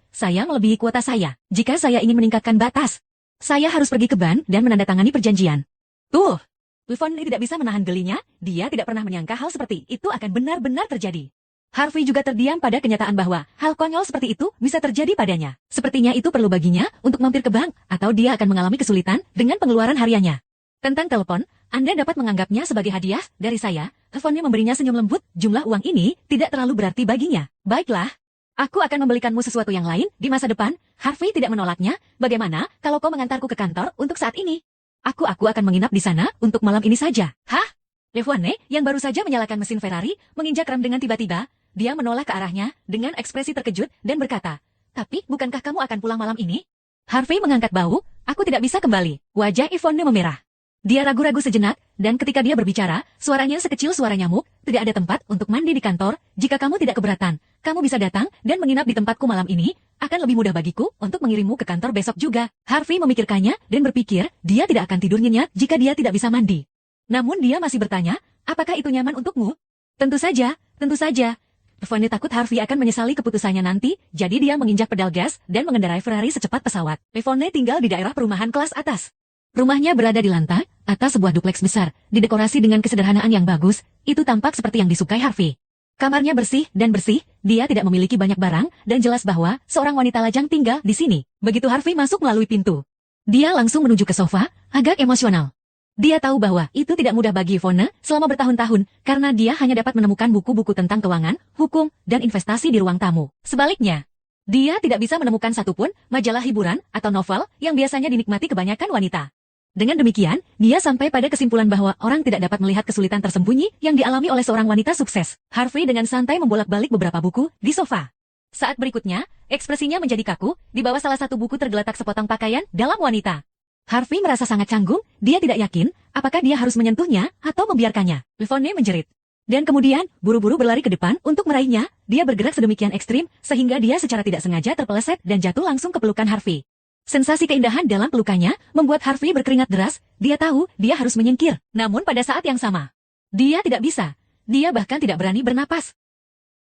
saya melebihi kuota saya. Jika saya ingin meningkatkan batas, saya harus pergi ke bank dan menandatangani perjanjian. Tuh, Ivan tidak bisa menahan gelinya, dia tidak pernah menyangka hal seperti itu akan benar-benar terjadi. Harvey juga terdiam pada kenyataan bahwa hal konyol seperti itu bisa terjadi padanya. Sepertinya itu perlu baginya untuk mampir ke bank, atau dia akan mengalami kesulitan dengan pengeluaran hariannya. Tentang telepon, Anda dapat menganggapnya sebagai hadiah dari saya. Teleponnya memberinya senyum lembut, jumlah uang ini tidak terlalu berarti baginya. Baiklah, aku akan membelikanmu sesuatu yang lain di masa depan. Harvey tidak menolaknya. Bagaimana kalau kau mengantarku ke kantor untuk saat ini? Aku akan menginap di sana untuk malam ini saja. Hah? Levone, yang baru saja menyalakan mesin Ferrari, menginjak rem dengan tiba-tiba. Dia menoleh ke arahnya dengan ekspresi terkejut dan berkata, tapi bukankah kamu akan pulang malam ini? Harvey mengangkat bahu, aku tidak bisa kembali. Wajah Yvonne memerah. Dia ragu-ragu sejenak, dan ketika dia berbicara, suaranya sekecil suara nyamuk, tidak ada tempat untuk mandi di kantor. Jika kamu tidak keberatan, kamu bisa datang dan menginap di tempatku malam ini, akan lebih mudah bagiku untuk mengirimmu ke kantor besok juga. Harvey memikirkannya dan berpikir, dia tidak akan tidur nyenyak jika dia tidak bisa mandi. Namun dia masih bertanya, apakah itu nyaman untukmu? Tentu saja, tentu saja. Yvonne takut Harvey akan menyesali keputusannya nanti, jadi dia menginjak pedal gas dan mengendarai Ferrari secepat pesawat. Yvonne tinggal di daerah perumahan kelas atas. Rumahnya berada di lantai atas sebuah dupleks besar, didekorasi dengan kesederhanaan yang bagus. Itu tampak seperti yang disukai Harvey. Kamarnya bersih dan bersih, dia tidak memiliki banyak barang, dan jelas bahwa seorang wanita lajang tinggal di sini. Begitu Harvey masuk melalui pintu, dia langsung menuju ke sofa, agak emosional. Dia tahu bahwa itu tidak mudah bagi Yvonne selama bertahun-tahun, karena dia hanya dapat menemukan buku-buku tentang keuangan, hukum, dan investasi di ruang tamu. Sebaliknya, dia tidak bisa menemukan satupun majalah hiburan atau novel yang biasanya dinikmati kebanyakan wanita. Dengan demikian, dia sampai pada kesimpulan bahwa orang tidak dapat melihat kesulitan tersembunyi yang dialami oleh seorang wanita sukses. Harvey dengan santai membolak-balik beberapa buku di sofa. Saat berikutnya, ekspresinya menjadi kaku, di bawah salah satu buku tergeletak sepotong pakaian dalam wanita. Harvey merasa sangat canggung, dia tidak yakin apakah dia harus menyentuhnya atau membiarkannya. Yvonne menjerit. Dan kemudian, buru-buru berlari ke depan untuk meraihnya, dia bergerak sedemikian ekstrim, sehingga dia secara tidak sengaja terpeleset dan jatuh langsung ke pelukan Harvey. Sensasi keindahan dalam pelukannya membuat Harvey berkeringat deras, dia tahu dia harus menyingkir. Namun pada saat yang sama, dia tidak bisa. Dia bahkan tidak berani bernapas.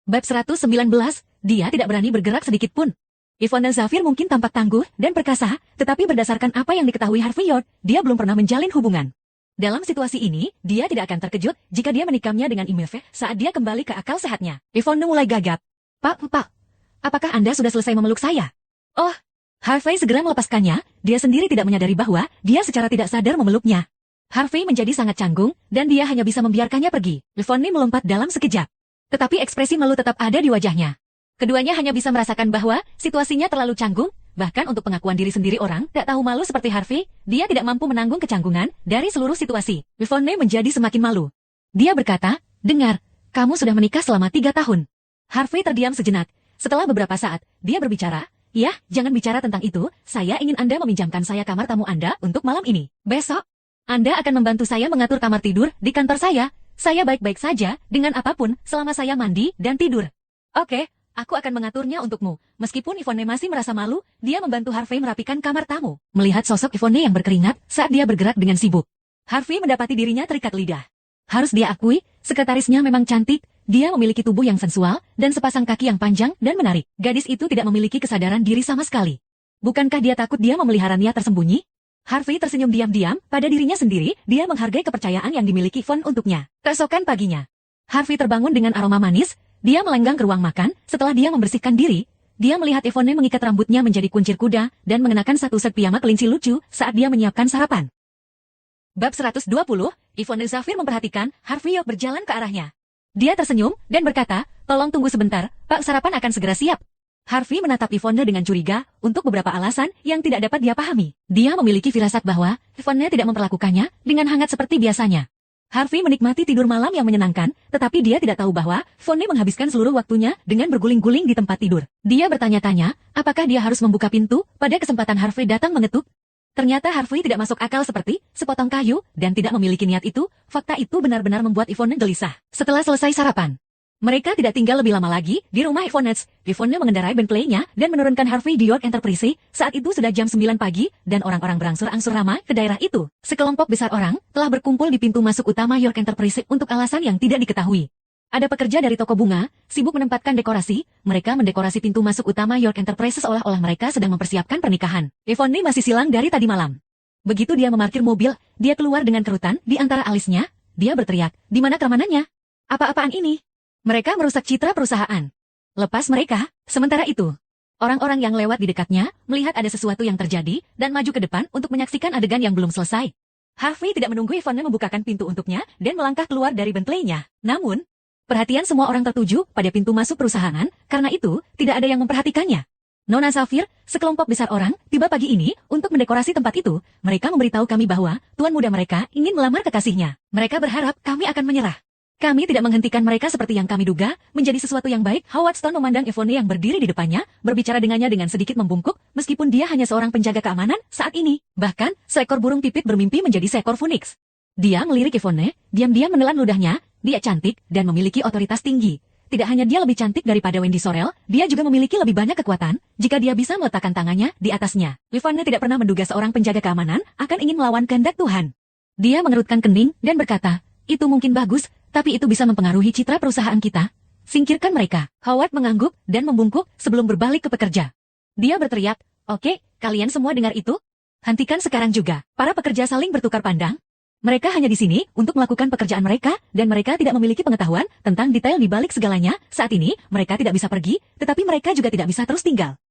Bab 119, dia tidak berani bergerak sedikit pun. Yvonne Zafir mungkin tampak tangguh dan perkasa, tetapi berdasarkan apa yang diketahui Harvey Yod, dia belum pernah menjalin hubungan. Dalam situasi ini, dia tidak akan terkejut jika dia menikamnya dengan Imilve saat dia kembali ke akal sehatnya. Yvonne mulai gagap. Pak, apakah Anda sudah selesai memeluk saya? Oh, Harvey segera melepaskannya, dia sendiri tidak menyadari bahwa dia secara tidak sadar memeluknya. Harvey menjadi sangat canggung, dan dia hanya bisa membiarkannya pergi. Yvonne melompat dalam sekejap. Tetapi ekspresi malu tetap ada di wajahnya. Keduanya hanya bisa merasakan bahwa situasinya terlalu canggung, bahkan untuk pengakuan diri sendiri orang tak tahu malu seperti Harvey, dia tidak mampu menanggung kecanggungan dari seluruh situasi. Yvonne menjadi semakin malu. Dia berkata, dengar, kamu sudah menikah selama 3 tahun. Harvey terdiam sejenak. Setelah beberapa saat, dia berbicara, ya, jangan bicara tentang itu, saya ingin Anda meminjamkan saya kamar tamu Anda untuk malam ini. Besok, Anda akan membantu saya mengatur kamar tidur di kantor saya. Saya baik-baik saja dengan apapun selama saya mandi dan tidur. Oke. Aku akan mengaturnya untukmu. Meskipun Yvonne masih merasa malu, dia membantu Harvey merapikan kamar tamu. Melihat sosok Yvonne yang berkeringat saat dia bergerak dengan sibuk, Harvey mendapati dirinya terikat lidah. Harus dia akui, sekretarisnya memang cantik, dia memiliki tubuh yang sensual, dan sepasang kaki yang panjang dan menarik. Gadis itu tidak memiliki kesadaran diri sama sekali. Bukankah dia takut dia memelihara niat tersembunyi? Harvey tersenyum diam-diam, pada dirinya sendiri, dia menghargai kepercayaan yang dimiliki Yvonne untuknya. Keesokan paginya, Harvey terbangun dengan aroma manis. Dia melenggang ke ruang makan, setelah dia membersihkan diri, dia melihat Yvonne mengikat rambutnya menjadi kuncir kuda dan mengenakan satu set piyama kelinci lucu saat dia menyiapkan sarapan. Bab 120, Yvonne Zafir memperhatikan Harvey Yod berjalan ke arahnya. Dia tersenyum dan berkata, tolong tunggu sebentar, Pak, sarapan akan segera siap. Harvey menatap Yvonne dengan curiga untuk beberapa alasan yang tidak dapat dia pahami. Dia memiliki firasat bahwa Yvonne tidak memperlakukannya dengan hangat seperti biasanya. Harvey menikmati tidur malam yang menyenangkan, tetapi dia tidak tahu bahwa Yvonne menghabiskan seluruh waktunya dengan berguling-guling di tempat tidur. Dia bertanya-tanya, apakah dia harus membuka pintu pada kesempatan Harvey datang mengetuk? Ternyata Harvey tidak masuk akal seperti sepotong kayu dan tidak memiliki niat itu. Fakta itu benar-benar membuat Yvonne gelisah. Setelah selesai sarapan, mereka tidak tinggal lebih lama lagi di rumah Yvonne. Yvonne mengendarai Bentley-nya dan menurunkan Harvey di York Enterprise. Saat itu sudah jam 9 pagi dan orang-orang berangsur-angsur ramai ke daerah itu. Sekelompok besar orang telah berkumpul di pintu masuk utama York Enterprise untuk alasan yang tidak diketahui. Ada pekerja dari toko bunga, sibuk menempatkan dekorasi. Mereka mendekorasi pintu masuk utama York Enterprise seolah-olah mereka sedang mempersiapkan pernikahan. Yvonne masih silang dari tadi malam. Begitu dia memarkir mobil, dia keluar dengan kerutan di antara alisnya. Dia berteriak, "Di mana keamanannya? Apa-apaan ini?" Mereka merusak citra perusahaan. Lepas mereka, sementara itu, orang-orang yang lewat di dekatnya melihat ada sesuatu yang terjadi dan maju ke depan untuk menyaksikan adegan yang belum selesai. Harvey tidak menunggu Yvonne membukakan pintu untuknya dan melangkah keluar dari Bentley-nya. Namun, perhatian semua orang tertuju pada pintu masuk perusahaan, karena itu tidak ada yang memperhatikannya. Nona Safir, sekelompok besar orang, tiba pagi ini untuk mendekorasi tempat itu. Mereka memberitahu kami bahwa tuan muda mereka ingin melamar kekasihnya. Mereka berharap kami akan menyerah. Kami tidak menghentikan mereka seperti yang kami duga, menjadi sesuatu yang baik. Howard Stone memandang Yvonne yang berdiri di depannya, berbicara dengannya dengan sedikit membungkuk, meskipun dia hanya seorang penjaga keamanan saat ini. Bahkan, seekor burung pipit bermimpi menjadi seekor phoenix. Dia melirik Yvonne, diam-diam menelan ludahnya. Dia cantik dan memiliki otoritas tinggi. Tidak hanya dia lebih cantik daripada Wendy Sorrell, dia juga memiliki lebih banyak kekuatan jika dia bisa meletakkan tangannya di atasnya. Yvonne tidak pernah menduga seorang penjaga keamanan akan ingin melawan kehendak Tuhan. Dia mengerutkan kening dan berkata, "Itu mungkin bagus, tapi itu bisa mempengaruhi citra perusahaan kita. Singkirkan mereka." Howard mengangguk dan membungkuk sebelum berbalik ke pekerja. Dia berteriak, "Oke, kalian semua dengar itu? Hentikan sekarang juga." Para pekerja saling bertukar pandang. Mereka hanya di sini untuk melakukan pekerjaan mereka, dan mereka tidak memiliki pengetahuan tentang detail di balik segalanya. Saat ini, mereka tidak bisa pergi, tetapi mereka juga tidak bisa terus tinggal.